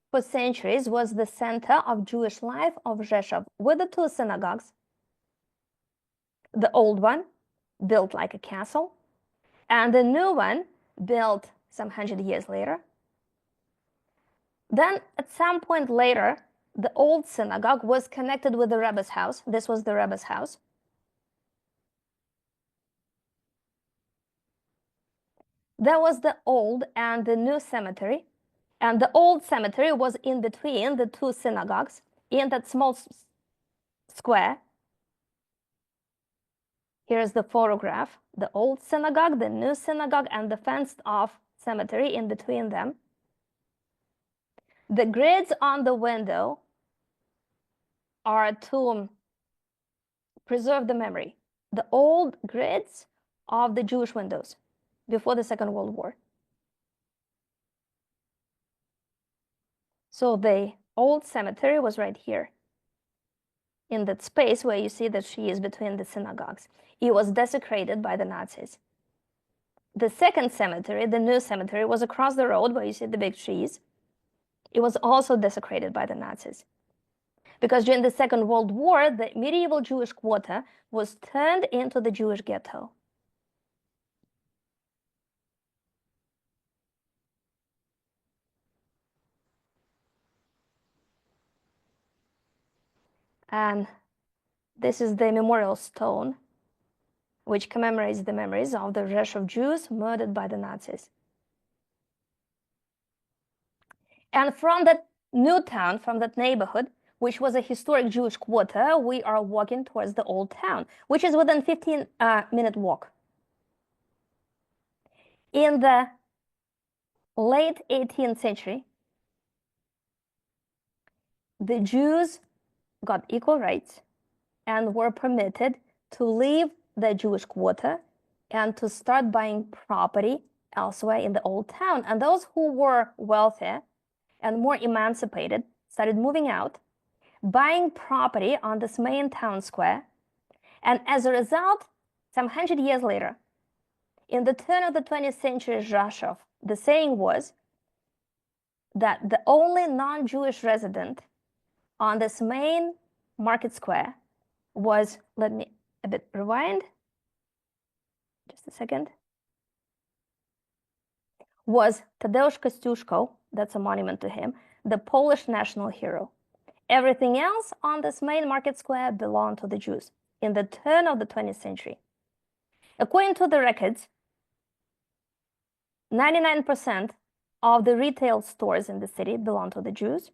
for centuries was the center of Jewish life of Rzeszów, with the two synagogues. The old one, built like a castle, and the new one, built some 100 years later. Then, at some point later, the old synagogue was connected with the Rebbe's house. This was the Rebbe's house. There was the old and the new cemetery, and the old cemetery was in between the two synagogues in that small square. Here's the photograph, the old synagogue, the new synagogue, and the fenced-off cemetery in between them. The grids on the window are to preserve the memory. The old grids of the Jewish windows before the Second World War. So the old cemetery was right here, in that space where you see that she is between the synagogues. It was desecrated by the Nazis. The second cemetery, the new cemetery, was across the road where you see the big trees. It was also desecrated by the Nazis. Because during the Second World War, the medieval Jewish quarter was turned into the Jewish ghetto. And this is the memorial stone, which commemorates the memories of the Rzeszów Jews murdered by the Nazis. And from that new town, from that neighborhood, which was a historic Jewish quarter, we are walking towards the old town, which is within 15-minute walk. In the late 18th century, the Jews got equal rights and were permitted to leave the Jewish quarter and to start buying property elsewhere in the old town. And those who were wealthier and more emancipated started moving out, buying property on this main town square. And as a result, some 100 years later, in the turn of the 20th century Rzeszów, the saying was that the only non-Jewish resident on this main market square was, let me a bit rewind, just a second, was Tadeusz Kościuszko, that's a monument to him, the Polish national hero. Everything else on this main market square belonged to the Jews in the turn of the 20th century. According to the records, 99% of the retail stores in the city belonged to the Jews.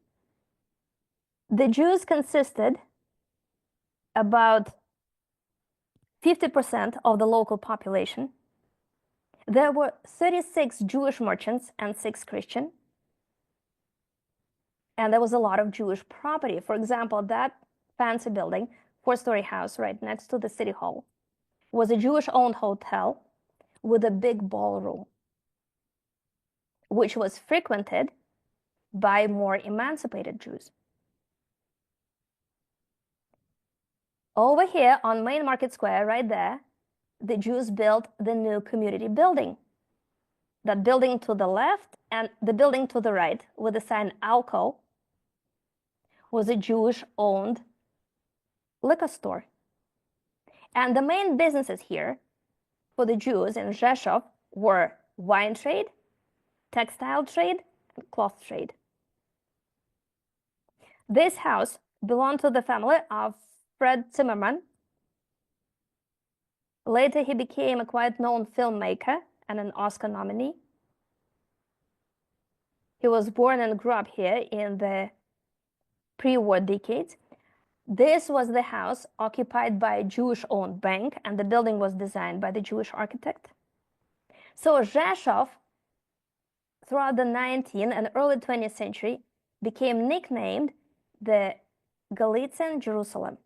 The Jews consisted about 50% of the local population. There were 36 Jewish merchants and 6 Christian. And there was a lot of Jewish property. For example, that fancy building, 4-story house right next to the city hall, was a Jewish-owned hotel with a big ballroom, which was frequented by more emancipated Jews. Over here on Main Market Square, right there, the Jews built the new community building. That building to the left and the building to the right with the sign Alco was a Jewish-owned liquor store. And the main businesses here for the Jews in Rzeszów were wine trade, textile trade, and cloth trade. This house belonged to the family of Fred Zimmerman. Later, he became a quite known filmmaker and an Oscar nominee. He was born and grew up here in the pre-war decades. This was the house occupied by a Jewish-owned bank, and the building was designed by the Jewish architect. So Rzeszów, throughout the 19th and early 20th century, became nicknamed the Galician Jerusalem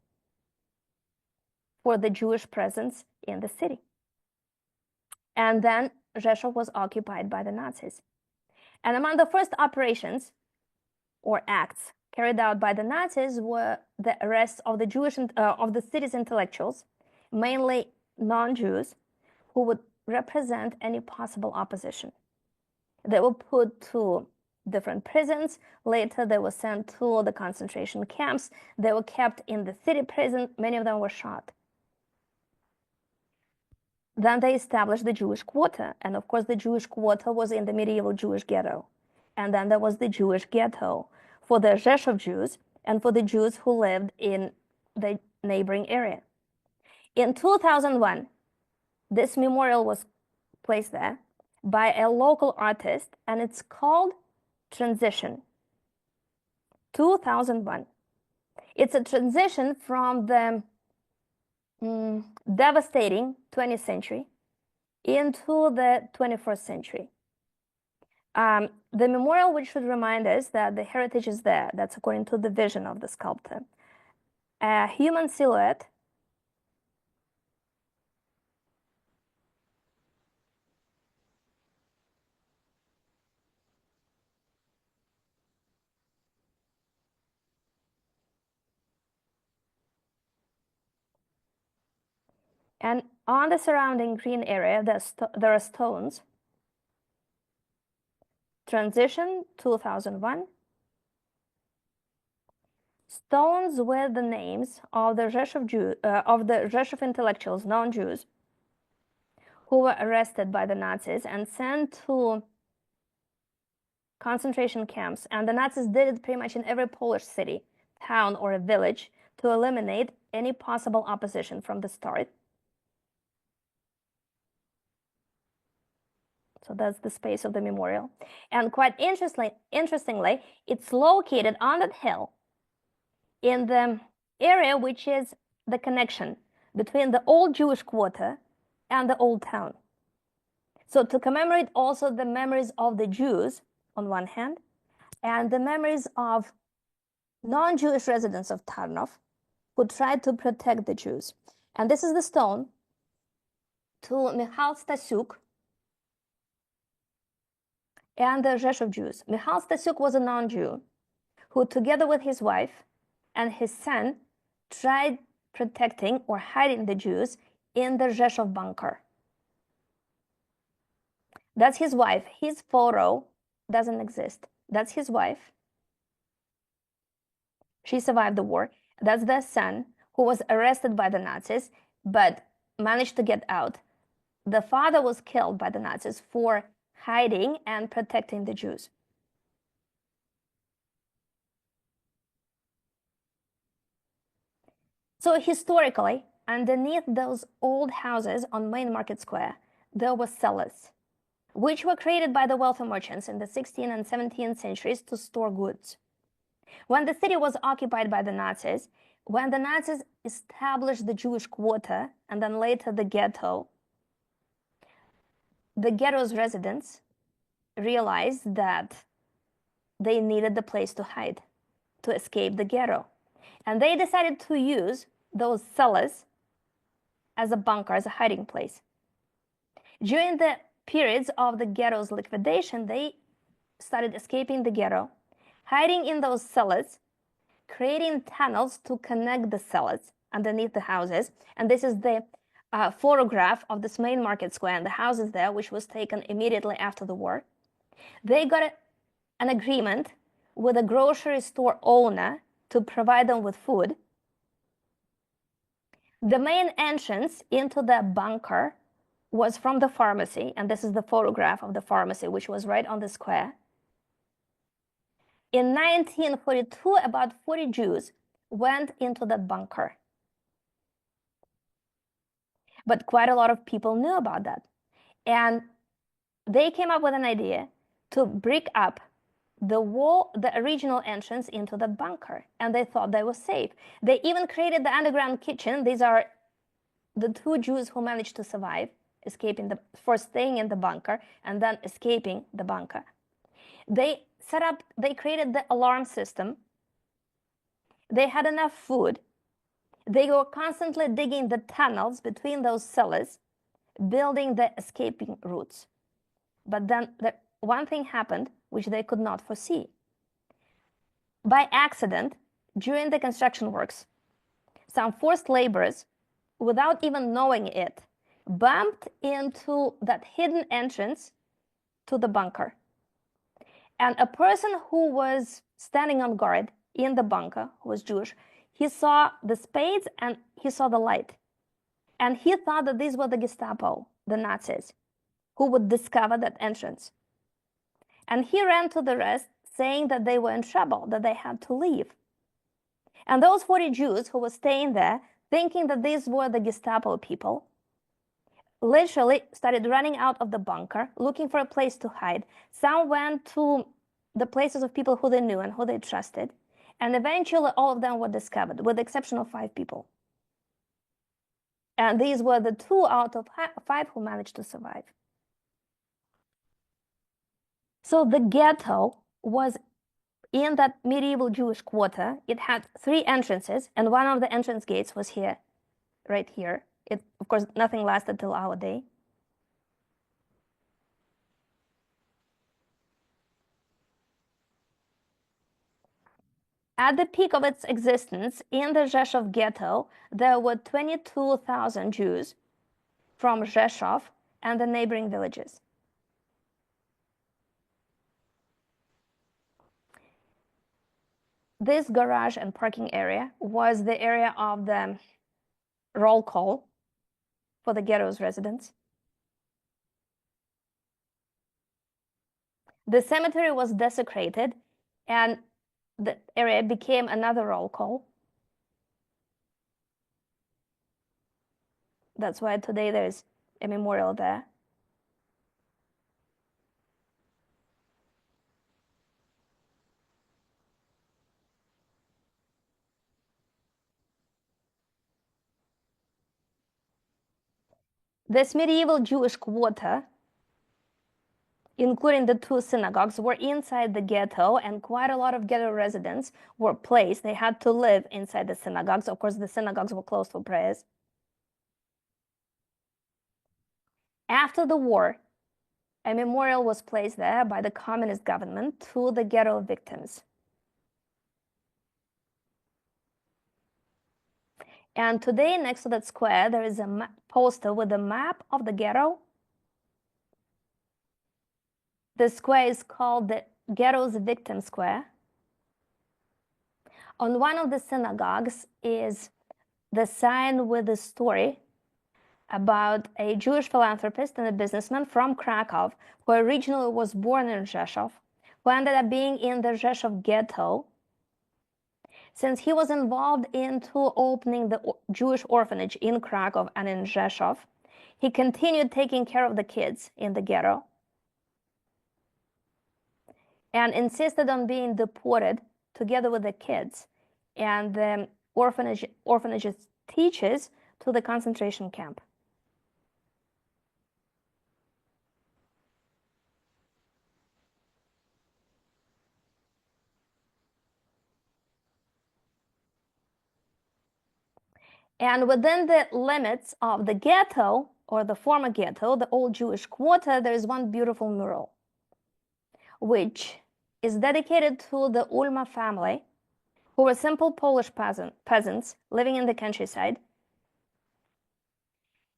for the Jewish presence in the city. And then Rzeszów was occupied by the Nazis. And among the first operations or acts carried out by the Nazis were the arrests of the city's intellectuals, mainly non-Jews, who would represent any possible opposition. They were put to different prisons. Later, they were sent to the concentration camps. They were kept in the city prison. Many of them were shot. Then they established the Jewish quarter. And of course, the Jewish quarter was in the medieval Jewish ghetto. And then there was the Jewish ghetto for the Rzeszów Jews and for the Jews who lived in the neighboring area. In 2001, this memorial was placed there by a local artist, and it's called Transition. 2001. It's a transition from the devastating 20th century into the 21st century. The memorial, which should remind us that the heritage is there, that's according to the vision of the sculptor. A human silhouette, and on the surrounding green area, there are stones. Transition 2001. Stones with the names of the Rzeszów intellectuals, non-Jews, who were arrested by the Nazis and sent to concentration camps. And the Nazis did it pretty much in every Polish city, town, or a village to eliminate any possible opposition from the start. So that's the space of the memorial. And quite interestingly, it's located on that hill in the area which is the connection between the old Jewish quarter and the old town. So to commemorate also the memories of the Jews on one hand, and the memories of non-Jewish residents of Tarnów who tried to protect the Jews. And this is the stone to Michał Stasiuk and the Rzeszów Jews. Michał Stasiuk was a non-Jew who, together with his wife and his son, tried protecting or hiding the Jews in the Rzeszów bunker. That's his wife. His photo doesn't exist. That's his wife. She survived the war. That's their son, who was arrested by the Nazis, but managed to get out. The father was killed by the Nazis for hiding and protecting the Jews. So historically, underneath those old houses on Main Market Square, there were cellars, which were created by the wealthy merchants in the 16th and 17th centuries to store goods. When the city was occupied by the Nazis, when the Nazis established the Jewish quarter and then later the ghetto's residents realized that they needed the place to hide, to escape the ghetto. And they decided to use those cellars as a bunker, as a hiding place. During the periods of the ghetto's liquidation, they started escaping the ghetto, hiding in those cellars, creating tunnels to connect the cellars underneath the houses. And this is the photograph of this Main Market Square and the houses there, which was taken immediately after the war. They got an agreement with a grocery store owner to provide them with food. The main entrance into the bunker was from the pharmacy, and this is the photograph of the pharmacy, which was right on the square. In 1942, about 40 Jews went into that bunker. But quite a lot of people knew about that. And they came up with an idea to brick up the original entrance into the bunker, and they thought they were safe. They even created the underground kitchen. These are the two Jews who managed to survive, first staying in the bunker and then escaping the bunker. They created the alarm system. They had enough food. They were constantly digging the tunnels between those cellars, building the escaping routes. But then one thing happened which they could not foresee. By accident, during the construction works, some forced laborers, without even knowing it, bumped into that hidden entrance to the bunker. And a person who was standing on guard in the bunker, who was Jewish, he saw the spades and he saw the light. And he thought that these were the Gestapo, the Nazis, who would discover that entrance. And he ran to the rest, saying that they were in trouble, that they had to leave. And those 40 Jews who were staying there, thinking that these were the Gestapo people, literally started running out of the bunker, looking for a place to hide. Some went to the places of people who they knew and who they trusted. And eventually all of them were discovered, with the exception of 5 people. And these were the 2 out of 5 who managed to survive. So the ghetto was in that medieval Jewish quarter. It had 3 entrances, and one of the entrance gates was here, right here. Of course, nothing lasted till our day. At the peak of its existence, in the Rzeszów ghetto, there were 22,000 Jews from Rzeszów and the neighboring villages. This garage and parking area was the area of the roll call for the ghetto's residents. The cemetery was desecrated, and the area became another roll call. That's why today there's a memorial there. This medieval Jewish quarter, including the 2 synagogues, were inside the ghetto, and quite a lot of ghetto residents were placed. They had to live inside the synagogues. Of course, the synagogues were closed for prayers. After the war, a memorial was placed there by the communist government to the ghetto victims. And today, next to that square, there is a poster with a map of the ghetto. The square is called the Ghetto's Victim Square. On one of the synagogues is the sign with a story about a Jewish philanthropist and a businessman from Krakow, who originally was born in Rzeszów, who ended up being in the Rzeszów ghetto. Since he was involved into opening the Jewish orphanage in Krakow and in Rzeszów, he continued taking care of the kids in the ghetto and insisted on being deported together with the kids and the orphanage's teachers to the concentration camp. And within the limits of the ghetto, or the former ghetto, the old Jewish quarter, there is one beautiful mural, which is dedicated to the Ulma family, who were simple Polish peasants living in the countryside.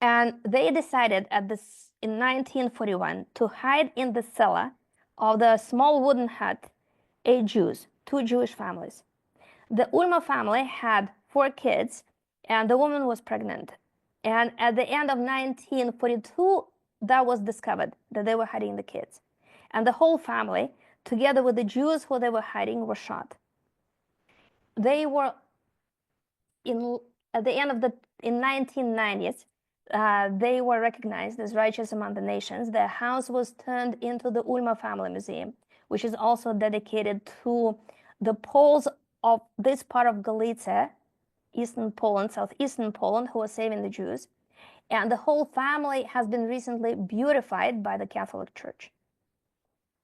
And they decided in 1941 to hide in the cellar of the small wooden hut 8 Jews, 2 Jewish families. The Ulma family had 4 kids, and the woman was pregnant. And at the end of 1942, that was discovered, that they were hiding the kids. And the whole family, together with the Jews who they were hiding, were shot. They were, at the end of in 1990s, they were recognized as righteous among the nations. Their house was turned into the Ulma Family Museum, which is also dedicated to the Poles of this part of Galicia, eastern Poland, southeastern Poland, who was saving the Jews. And the whole family has been recently beatified by the Catholic Church.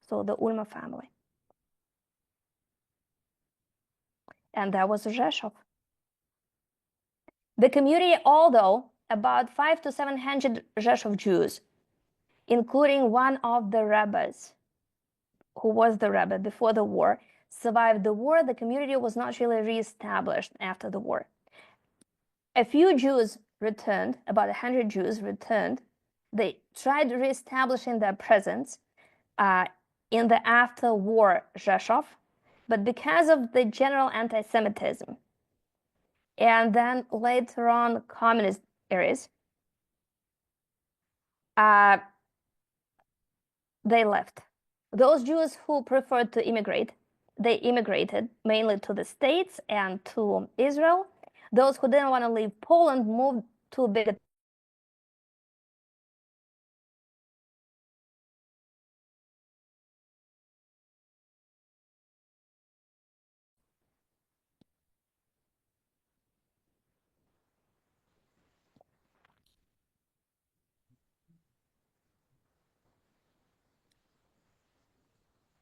So the Ulma family. And that was Rzeszów. The community, although about 500 to 700 Rzeszów Jews, including one of the rabbis, who was the rabbi before the war, survived the war, the community was not really reestablished after the war. A few Jews returned, about 100 Jews returned. They tried reestablishing their presence in the after-war Rzeszów, but because of the general anti-Semitism and then later on communist areas, they left. Those Jews who preferred to immigrate, they immigrated mainly to the States and to Israel. Those who didn't want to leave Poland moved to bigger.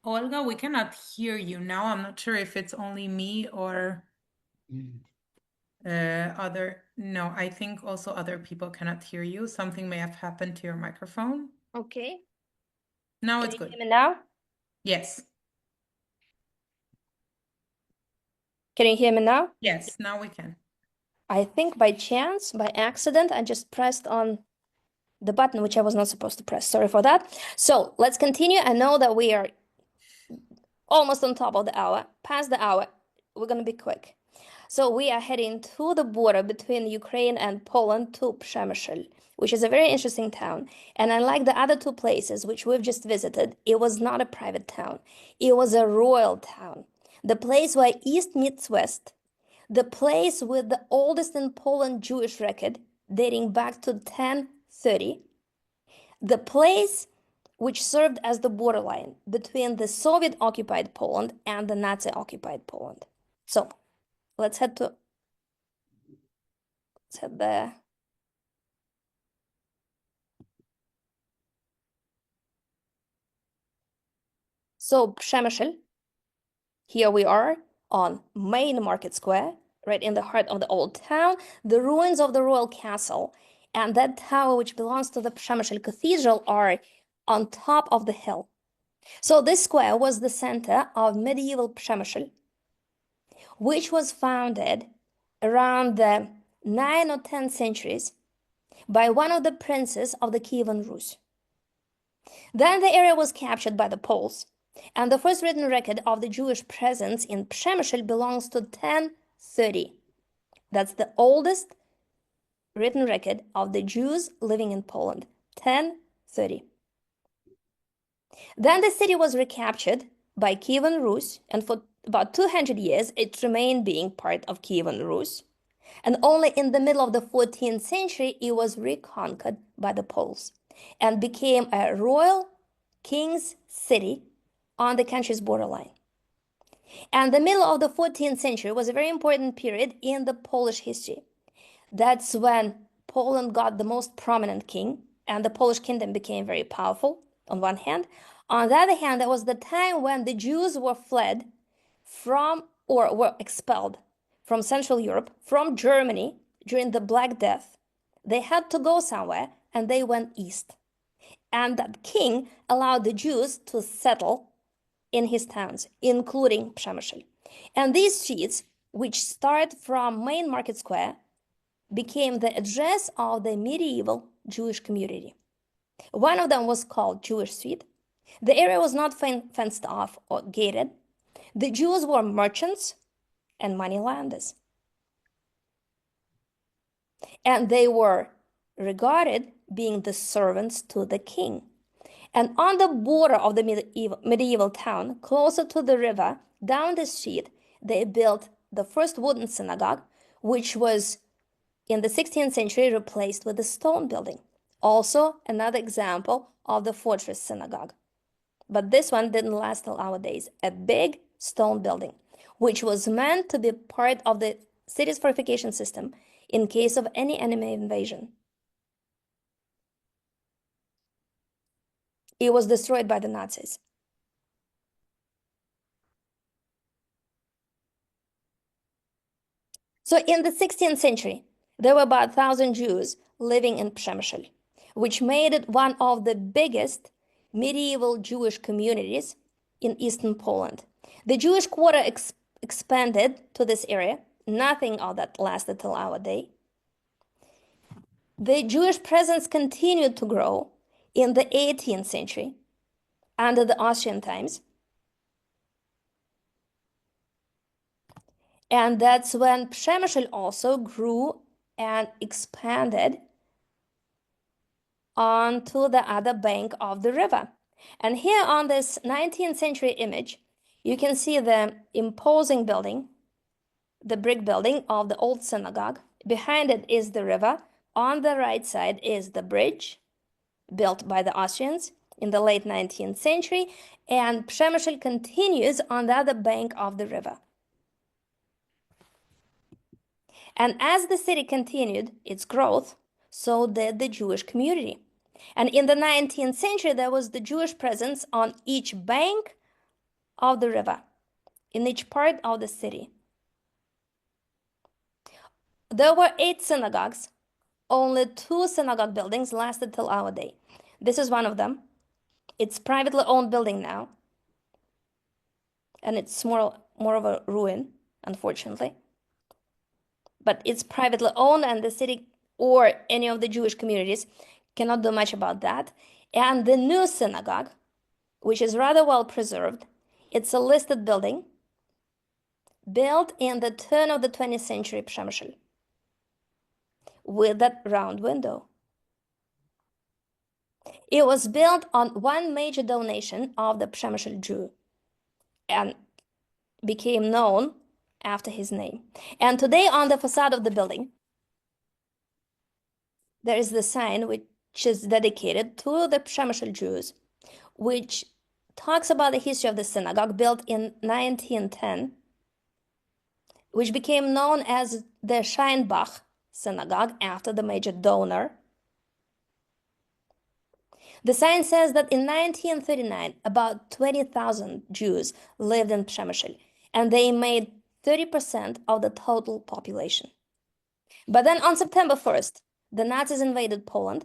Olga, we cannot hear you now. I'm not sure if it's only me or no, I think also other people cannot hear you. Something may have happened to your microphone. Okay. Now Can it's you good. hear me now? Yes. Can you hear me now? Yes, now we can. I think by chance, by accident, I just pressed on the button which I was not supposed to press. Sorry for that. So let's continue. I know that we are almost on top of the hour, past the hour. We're going to be quick. So we are heading to the border between Ukraine and Poland to Przemysl, which is a very interesting town. And unlike the other two places which we've just visited, it was not a private town. It was a royal town. The place where East meets West. The place with the oldest in Poland Jewish record, dating back to 1030. The place which served as the borderline between the Soviet-occupied Poland and the Nazi-occupied Poland. So, let's head there. So, Przemysl, here we are on Main Market Square, right in the heart of the old town, the ruins of the royal castle, and that tower which belongs to the Przemysl Cathedral are on top of the hill. So this square was the center of medieval Przemysl, which was founded around the 9th or 10th centuries by one of the princes of the Kievan Rus. Then the area was captured by the Poles, and the first written record of the Jewish presence in Przemysl belongs to 1030. That's the oldest written record of the Jews living in Poland, 1030. Then the city was recaptured by Kievan Rus, and for about 200 years it remained being part of Kievan Rus. And only in the middle of the 14th century it was reconquered by the Poles and became a royal king's city on the country's borderline. And the middle of the 14th century was a very important period in the Polish history. That's when Poland got the most prominent king, and the Polish kingdom became very powerful, on one hand. On the other hand, that was the time when the Jews were fled from, or were expelled from Central Europe, from Germany, during the Black Death. They had to go somewhere, and they went east. And that king allowed the Jews to settle in his towns, including Przemysl. And these streets, which start from Main Market Square, became the address of the medieval Jewish community. One of them was called Jewish Street. The area was not fenced off or gated. The Jews were merchants and moneylenders. And they were regarded being the servants to the king. And on the border of the medieval town, closer to the river, down the street, they built the first wooden synagogue, which was in the 16th century replaced with a stone building. Also, another example of the fortress synagogue. but this one didn't last till our days. A big stone building, which was meant to be part of the city's fortification system in case of any enemy invasion. It was destroyed by the Nazis. So in the 16th century, there were about 1,000 Jews living in Przemyśl, which made it one of the biggest medieval Jewish communities in eastern Poland. The Jewish quarter expanded to this area. Nothing of that lasted till our day. The Jewish presence continued to grow in the 18th century under the Austrian times. And that's when Przemyśl also grew and expanded onto the other bank of the river. And here on this 19th century image, you can see the imposing building, the brick building of the old synagogue. Behind it is the river. On the right side is the bridge built by the Austrians in the late 19th century. And Przemyśl continues on the other bank of the river. And as the city continued its growth, so did the Jewish community. And in the 19th century, there was the Jewish presence on each bank of the river, in each part of the city. There were 8 synagogues. Only 2 synagogue buildings lasted till our day. This is one of them. It's privately owned building now. And it's more of a ruin, unfortunately. But it's privately owned, and the city or any of the Jewish communities cannot do much about that. And the new synagogue, which is rather well preserved, it's a listed building built in the turn of the 20th century Przemyśl with that round window. It was built on one major donation of the Przemyśl Jew and became known after his name. And today on the facade of the building, there is the sign which is dedicated to the Przemyśl Jews, which talks about the history of the synagogue built in 1910, which became known as the Scheinbach synagogue after the major donor. The sign says that in 1939, about 20,000 Jews lived in Przemyśl, and they made 30% of the total population. But then on September 1st, the Nazis invaded Poland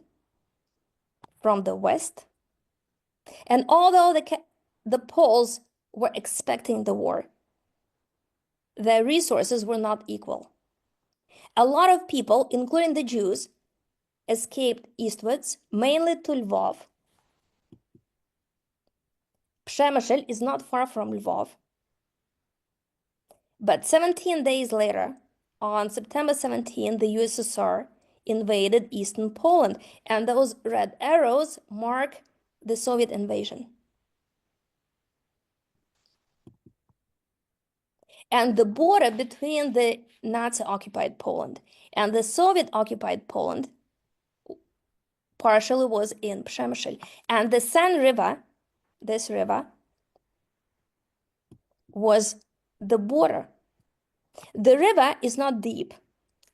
from the west. And although the Poles were expecting the war, their resources were not equal. A lot of people, including the Jews, escaped eastwards, mainly to Lvov. Przemyśl is not far from Lvov. But 17 days later, on September 17, the USSR invaded eastern Poland, and those red arrows mark the Soviet invasion. And the border between the Nazi-occupied Poland and the Soviet-occupied Poland partially was in Przemyśl. And the San River, this river, was the border. The river is not deep.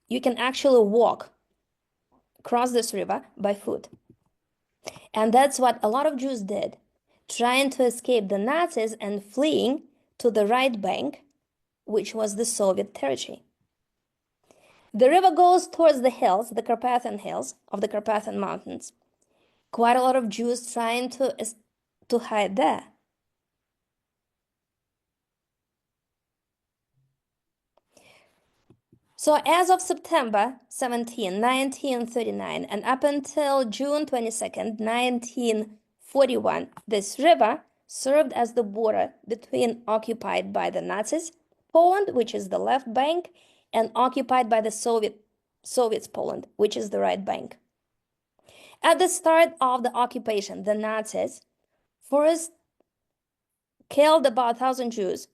You can actually walk across this river by foot. And that's what a lot of Jews did, trying to escape the Nazis and fleeing to the right bank, which was the Soviet territory. The river goes towards the hills, the Carpathian hills of the Carpathian Mountains. Quite a lot of Jews trying to hide there. So as of September 17, 1939, and up until June 22nd, 1941, this river served as the border between occupied by the Nazis Poland, which is the left bank, and occupied by the Soviets Poland, which is the right bank. At the start of the occupation, the Nazis first killed about 1,000 Jews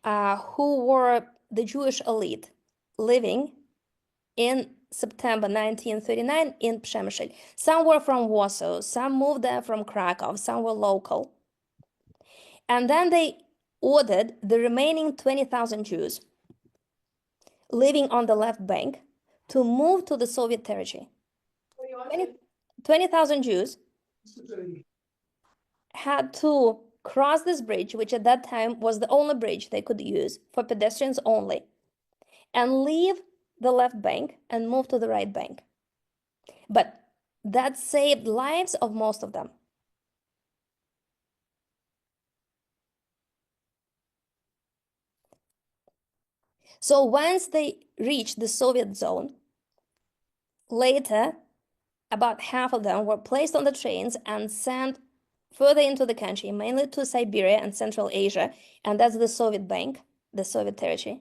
who were the Jewish elite living in September 1939 in Przemyśl. Some were from Warsaw, some moved there from Krakow, some were local. And then they ordered the remaining 20,000 Jews living on the left bank to move to the Soviet territory. 20,000 Jews had to cross this bridge, which at that time was the only bridge they could use for pedestrians only, and leave the left bank and move to the right bank. But that saved lives of most of them. So once they reached the Soviet zone, later, about half of them were placed on the trains and sent further into the country, mainly to Siberia and Central Asia, and that's the Soviet bank, the Soviet territory.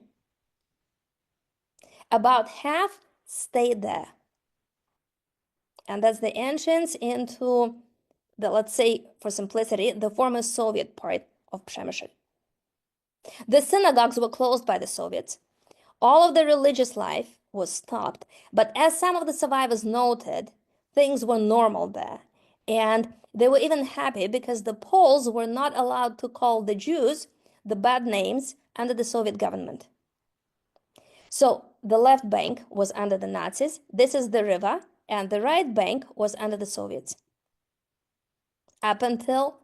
About half stayed there. And that's the entrance into the, let's say, for simplicity, the former Soviet part of Przemyśl. The synagogues were closed by the Soviets. All of the religious life was stopped. But as some of the survivors noted, things were normal there. And they were even happy because the Poles were not allowed to call the Jews the bad names under the Soviet government. So the left bank was under the Nazis. This is the river. And the right bank was under the Soviets. Up until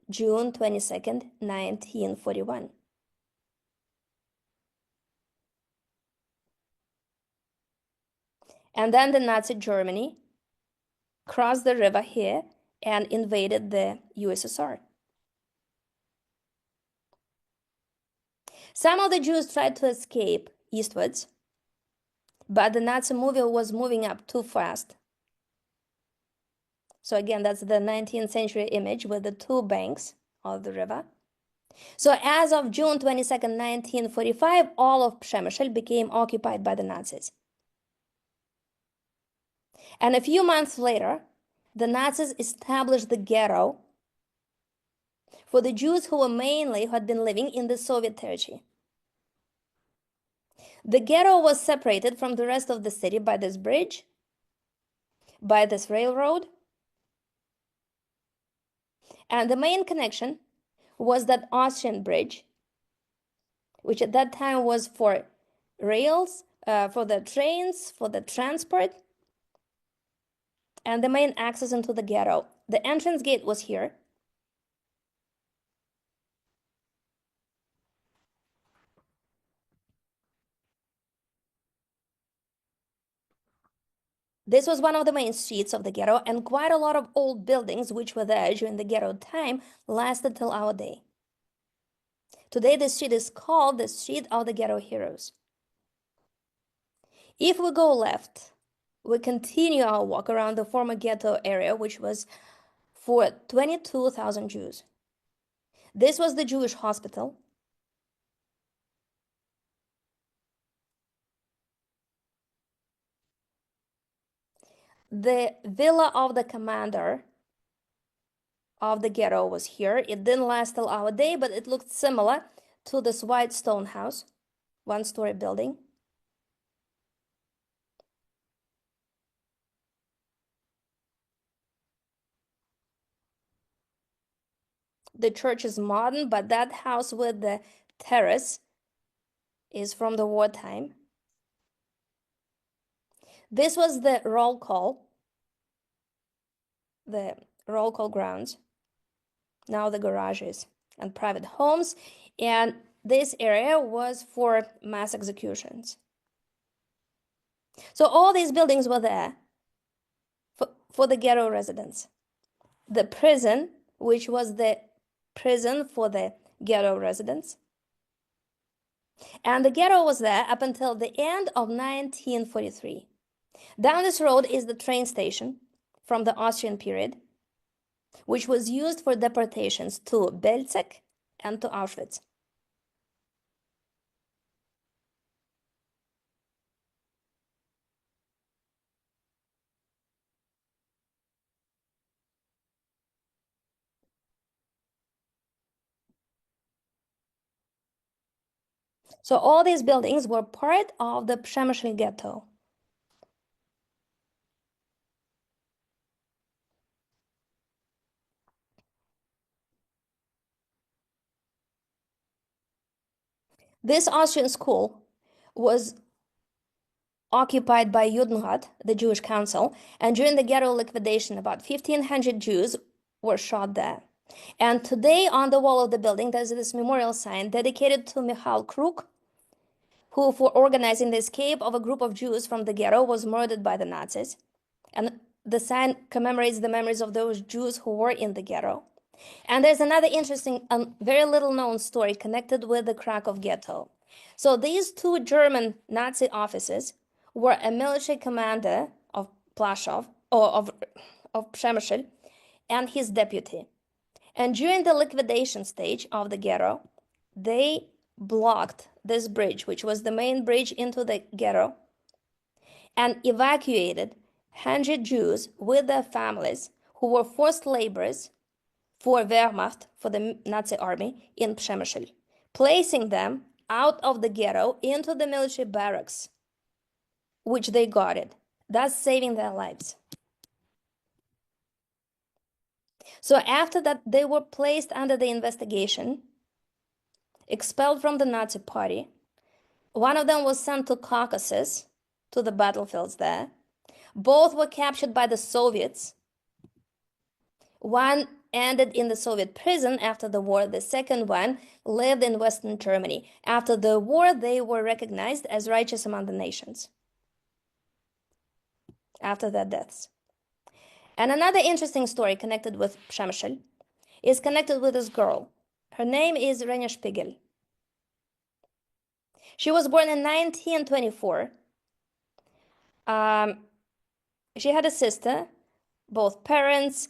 June 22nd, 1941. And then the Nazi Germany crossed the river here and invaded the USSR. Some of the Jews tried to escape eastwards, but the Nazi movie was moving up too fast. So again, that's the 19th century image with the two banks of the river. So as of June 22nd, 1945, all of Przemyśl became occupied by the Nazis. And a few months later, the Nazis established the ghetto for the Jews who had been living in the Soviet territory. The ghetto was separated from the rest of the city by this bridge, by this railroad, and the main connection was that Austrian bridge, which at that time was for rails, for the trains, for the transport, and the main access into the ghetto. The entrance gate was here. This was one of the main streets of the ghetto, and quite a lot of old buildings which were there during the ghetto time lasted till our day. Today, the street is called the Street of the Ghetto Heroes. If we go left, we continue our walk around the former ghetto area, which was for 22,000 Jews. This was the Jewish hospital. The villa of the commander of the ghetto was here. It didn't last till our day, but it looked similar to this white stone house, one-story building. The church is modern, but that house with the terrace is from the wartime. This was the roll call grounds, now the garages and private homes, and this area was for mass executions. So all these buildings were there for the ghetto residents. The prison, which was the prison for the ghetto residents, and the ghetto was there up until the end of 1943. Down this road is the train station from the Austrian period, which was used for deportations to Belzec and to Auschwitz. So all these buildings were part of the Przemyśl ghetto. This Austrian school was occupied by Judenrat, the Jewish council, and during the ghetto liquidation, about 1,500 Jews were shot there. And today, on the wall of the building, there's this memorial sign dedicated to Michal Kruk, who, for organizing the escape of a group of Jews from the ghetto, was murdered by the Nazis. And the sign commemorates the memories of those Jews who were in the ghetto. And there's another interesting and very little known story connected with the Krakow ghetto. So these two German Nazi officers were a military commander of Plaszow, or of Przemysl, and his deputy. And during the liquidation stage of the ghetto, they blocked this bridge, which was the main bridge into the ghetto, and evacuated 100 Jews with their families who were forced laborers for Wehrmacht, for the Nazi army, in Przemysl, placing them out of the ghetto into the military barracks, which they guarded, thus saving their lives. So after that, they were placed under the investigation, expelled from the Nazi party. One of them was sent to Caucasus, to the battlefields there. Both were captured by the Soviets. One ended in the Soviet prison after the war. The second one lived in Western Germany. After the war, they were recognized as righteous among the nations after their deaths. And another interesting story connected with Przemysl is connected with this girl. Her name is Renia Spiegel. She was born in 1924. She had a sister, both parents.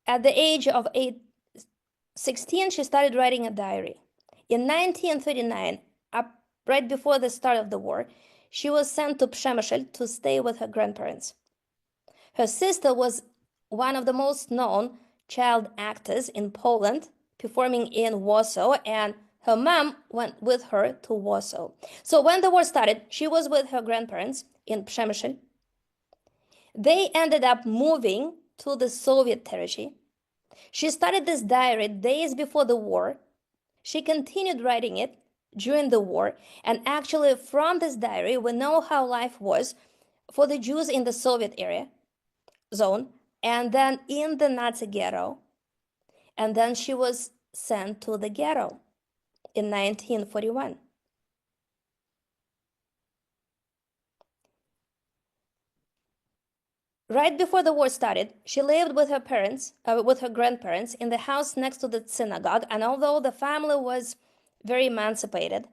At the age of 16, she started writing a diary. In 1939, right before the start of the war, she was sent to Przemysl to stay with her grandparents. Her sister was one of the most known child actors in Poland, performing in Warsaw, and her mom went with her to Warsaw. So when the war started, she was with her grandparents in Przemysl. They ended up moving to the Soviet territory. She started this diary days before the war. She continued writing it during the war, and actually from this diary we know how life was for the Jews in the Soviet area zone, and then in the Nazi ghetto, and then she was sent to the ghetto in 1941. Right before the war started, she lived with her parents, with her grandparents, in the house next to the synagogue, and although the family was very emancipated,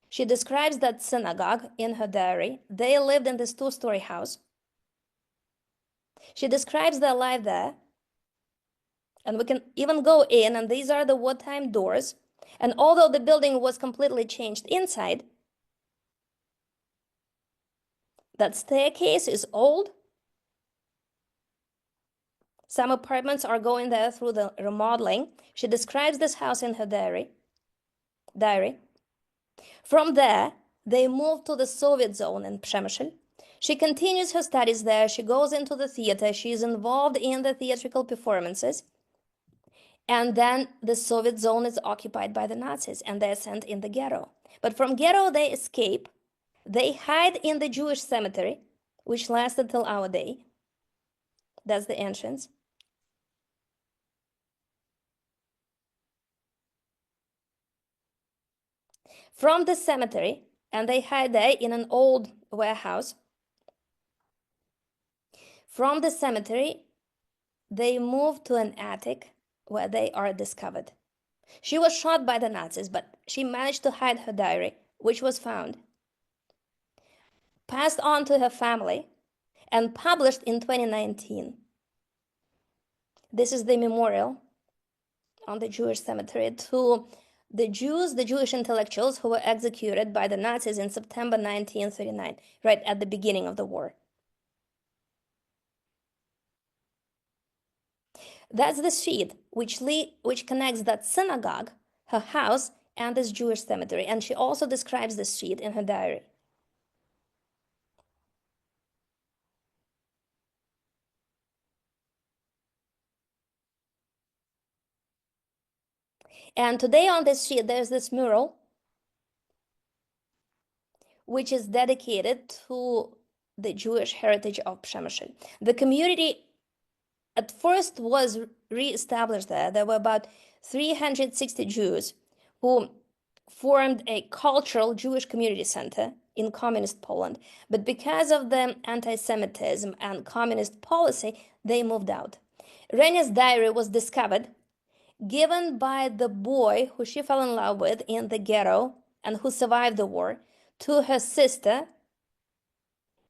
she describes that synagogue in her diary. They lived in this two-story house. She describes their life there, and we can even go in, and these are the wartime doors. And although the building was completely changed inside, that staircase is old. Some apartments are going there through the remodeling. She describes this house in her diary. From there, they moved to the Soviet zone in Przemysl. She continues her studies there. She goes into the theater. She is involved in the theatrical performances. And then the Soviet zone is occupied by the Nazis, and they're sent in the ghetto. But from ghetto, they escape. They hide in the Jewish cemetery, which lasted till our day. That's the entrance. From the cemetery, and they hide there in an old warehouse. From the cemetery, they move to an attic where they are discovered. She was shot by the Nazis, but she managed to hide her diary, which was found, passed on to her family, and published in 2019. This is the memorial on the Jewish cemetery to the Jews, the Jewish intellectuals who were executed by the Nazis in September 1939, right at the beginning of the war. That's the street which connects that synagogue, her house, and this Jewish cemetery. And she also describes the street in her diary. And today on this sheet, there's this mural, which is dedicated to the Jewish heritage of Przemyśl. The community at first was re-established there. There were about 360 Jews who formed a cultural Jewish community center in communist Poland. But because of the anti-Semitism and communist policy, they moved out. Renia's diary was discovered, given by the boy who she fell in love with in the ghetto and who survived the war, to her sister.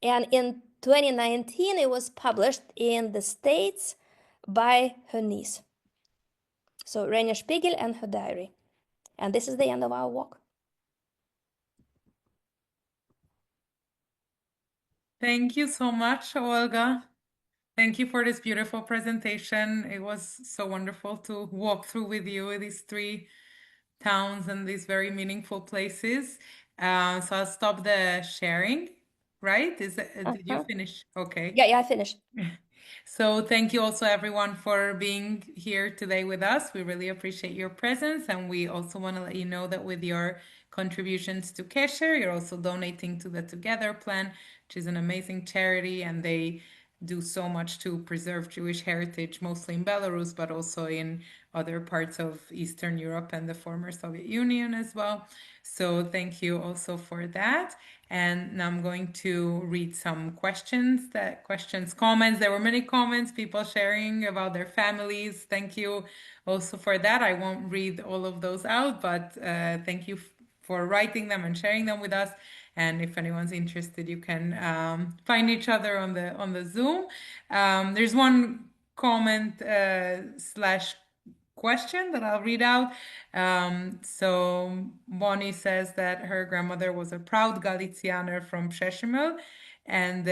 And in 2019, it was published in the States by her niece. So Renia Spiegel and her diary. And this is the end of our walk. Thank you so much, Olga. Thank you for this beautiful presentation. It was so wonderful to walk through with you these three towns and these very meaningful places. So I'll stop the sharing, right? Did you finish? Okay. Yeah, I finished. So thank you also everyone for being here today with us. We really appreciate your presence, and we also want to let you know that with your contributions to Kesher, you're also donating to the Together Plan, which is an amazing charity, and they do so much to preserve Jewish heritage, mostly in Belarus, but also in other parts of Eastern Europe and the former Soviet Union as well. So thank you also for that. And now I'm going to read some comments. There were many comments, people sharing about their families. Thank you also for that. I won't read all of those out, but thank you for writing them and sharing them with us. And if anyone's interested, you can find each other on the Zoom. There's one comment slash question that I'll read out. So Bonnie says that her grandmother was a proud Galicianer from Przemyśl and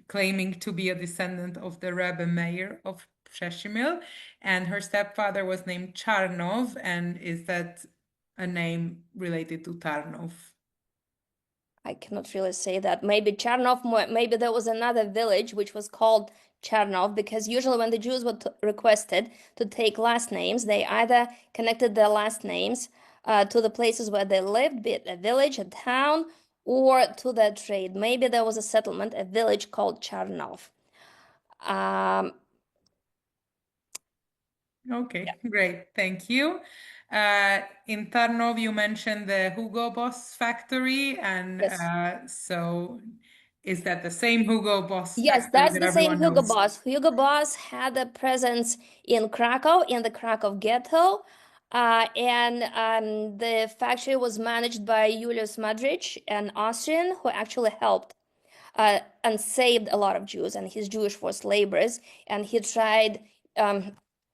claiming to be a descendant of the Rebbe Meir of Przemyśl. And her stepfather was named Charnov, and is that a name related to Tarnov? I cannot really say that. Maybe Charnov, maybe there was another village which was called Charnov, because usually when the Jews were requested to take last names, they either connected their last names to the places where they lived, be it a village, a town, or to their trade. Maybe there was a settlement, a village called Charnov. Okay, great. Thank you. In Tarnov, you mentioned the Hugo Boss factory, and Yes. so is that the same Hugo Boss Yes, factory that's that the same everyone Hugo knows? Boss. Hugo Boss had a presence in Krakow, in the Krakow ghetto, and the factory was managed by Julius Madrich, an Austrian who actually helped and saved a lot of Jews and his Jewish forced laborers. And he tried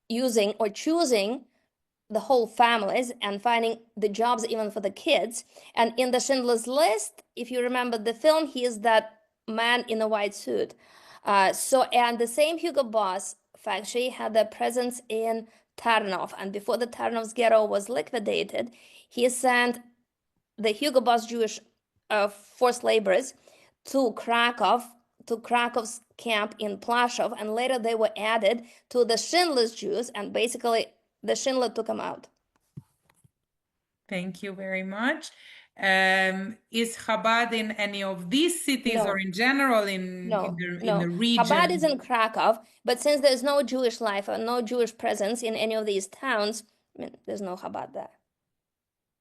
using or choosing the whole families and finding the jobs even for the kids. And in the Schindler's List, if you remember the film, he is that man in a white suit. And the same Hugo Boss factory had a presence in Tarnov. And before the Tarnov's ghetto was liquidated, he sent the Hugo Boss Jewish forced laborers to Krakow's camp in Plaszów, and later they were added to the Schindler's Jews, and basically the Schindler took them out. Thank you very much. Is Chabad in any of these cities No. or in general in the region? Chabad is in Krakow, but since there's no Jewish life or no Jewish presence in any of these towns, I mean, there's no Chabad there.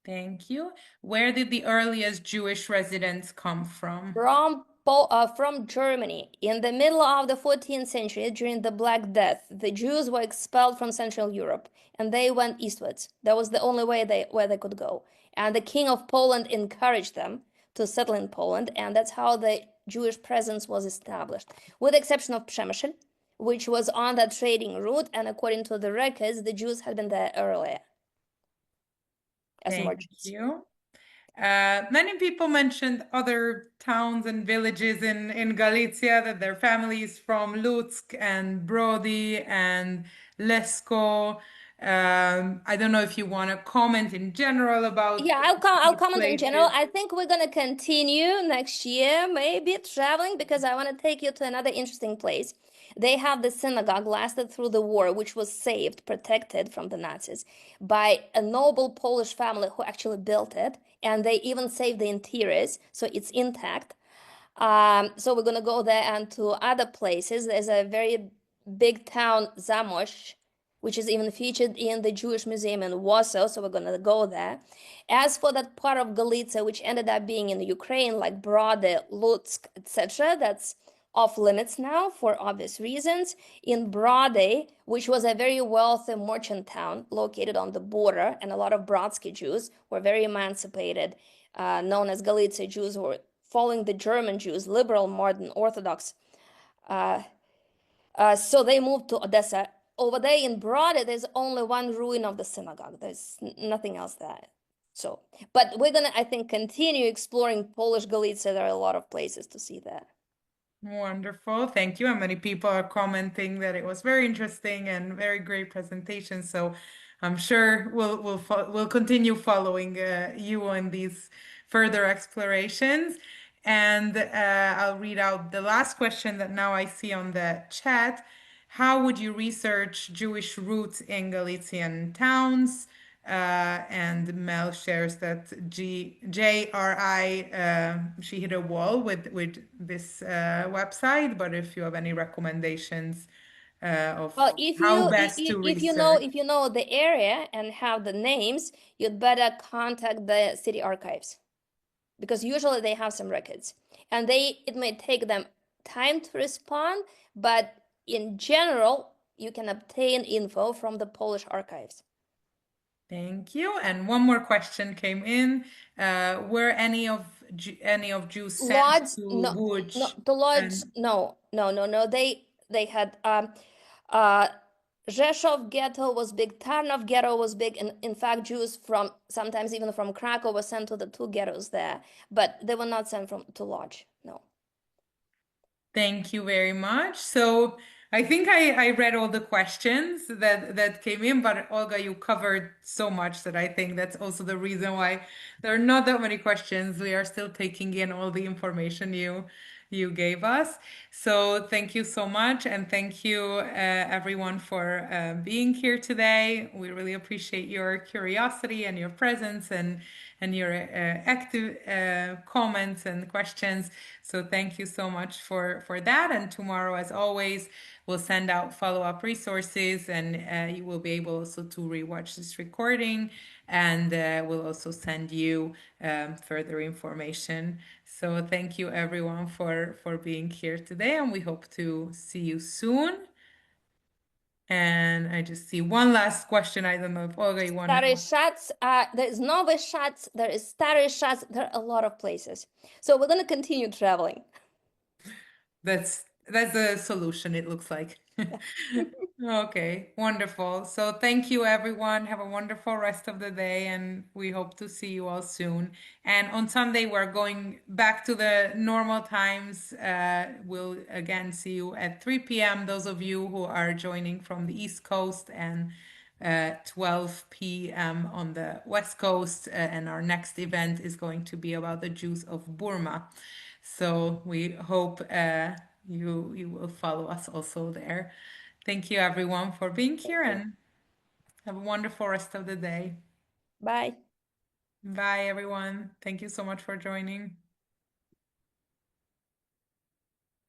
Thank you. Where did the earliest Jewish residents come from? From Germany. In the middle of the 14th century, during the Black Death, the Jews were expelled from Central Europe, and they went eastwards. That was the only way where they could go. And the King of Poland encouraged them to settle in Poland, and that's how the Jewish presence was established, with the exception of Przemyśl, which was on that trading route, and according to the records, the Jews had been there earlier as merchants. Thank you. Many people mentioned other towns and villages in Galicia, that their families from Lutsk and Brody and Lesko. I don't know if you want to comment in general about. Yeah, I'll comment in general. I think we're gonna continue next year, maybe traveling, because I want to take you to another interesting place. They have the synagogue lasted through the war, which was saved, protected from the Nazis by a noble Polish family who actually built it, and they even saved the interiors, so it's intact. So we're gonna go there and to other places. There's a very big town, Zamość, which is even featured in the Jewish Museum in Warsaw, so we're gonna go there. As for that part of Galicia, which ended up being in Ukraine, like Brody, Lutsk, etc., that's off limits now for obvious reasons. In Brody, which was a very wealthy merchant town located on the border, and a lot of Brodsky Jews were very emancipated, known as Galicia Jews, who were following the German Jews, liberal, modern, Orthodox. So they moved to Odessa. Over there in Brody, there's only one ruin of the synagogue. There's nothing else there. So, but we're gonna, I think, continue exploring Polish Galicia. There are a lot of places to see there. Wonderful. Thank you. And many people are commenting that it was very interesting and very great presentation. So I'm sure we'll continue following you on these further explorations. And I'll read out the last question that now I see on the chat. How would you research Jewish roots in Galician towns? And Mel shares that JRI, she hit a wall with this website, but if you have any recommendations of Well, how best to research. if you know the area and have the names, you'd better contact the city archives because usually they have some records, and it may take them time to respond, but in general, you can obtain info from the Polish archives. Thank you. And one more question came in. Were any of Jews sent Lodz, to no, Łódź? the Lodz, And no. They had Rzeszów ghetto was big, Tarnów ghetto was big, and in fact, Jews from sometimes even from Krakow were sent to the two ghettos there, but they were not sent to Lodz. No. thank you very much. So I think I read all the questions that came in, but Olga, you covered so much that I think that's also the reason why there are not that many questions. We are still taking in all the information you gave us. So thank you so much, and thank you everyone for being here today. We really appreciate your curiosity and your presence and your active comments and questions. So thank you so much for that. And tomorrow, as always, we'll send out follow-up resources, and you will be able also to rewatch this recording, and we'll also send you further information. So thank you everyone for being here today, and we hope to see you soon. And I just see one last question. I don't know if Olga, you want Stary to. Schatz, there's Nowy Schatz, there is Stary Schatz, there are a lot of places. So we're going to continue traveling. That's a solution, it looks like. Okay, wonderful. So thank you, everyone. Have a wonderful rest of the day, and we hope to see you all soon. And on Sunday, we're going back to the normal times. We'll again see you at 3 p.m. Those of you who are joining from the East Coast, and 12 p.m. on the West Coast. And our next event is going to be about the Jews of Burma. So we hope you will follow us also there. Thank you everyone for being here, and have a wonderful rest of the day. Bye. Bye everyone. Thank you so much for joining.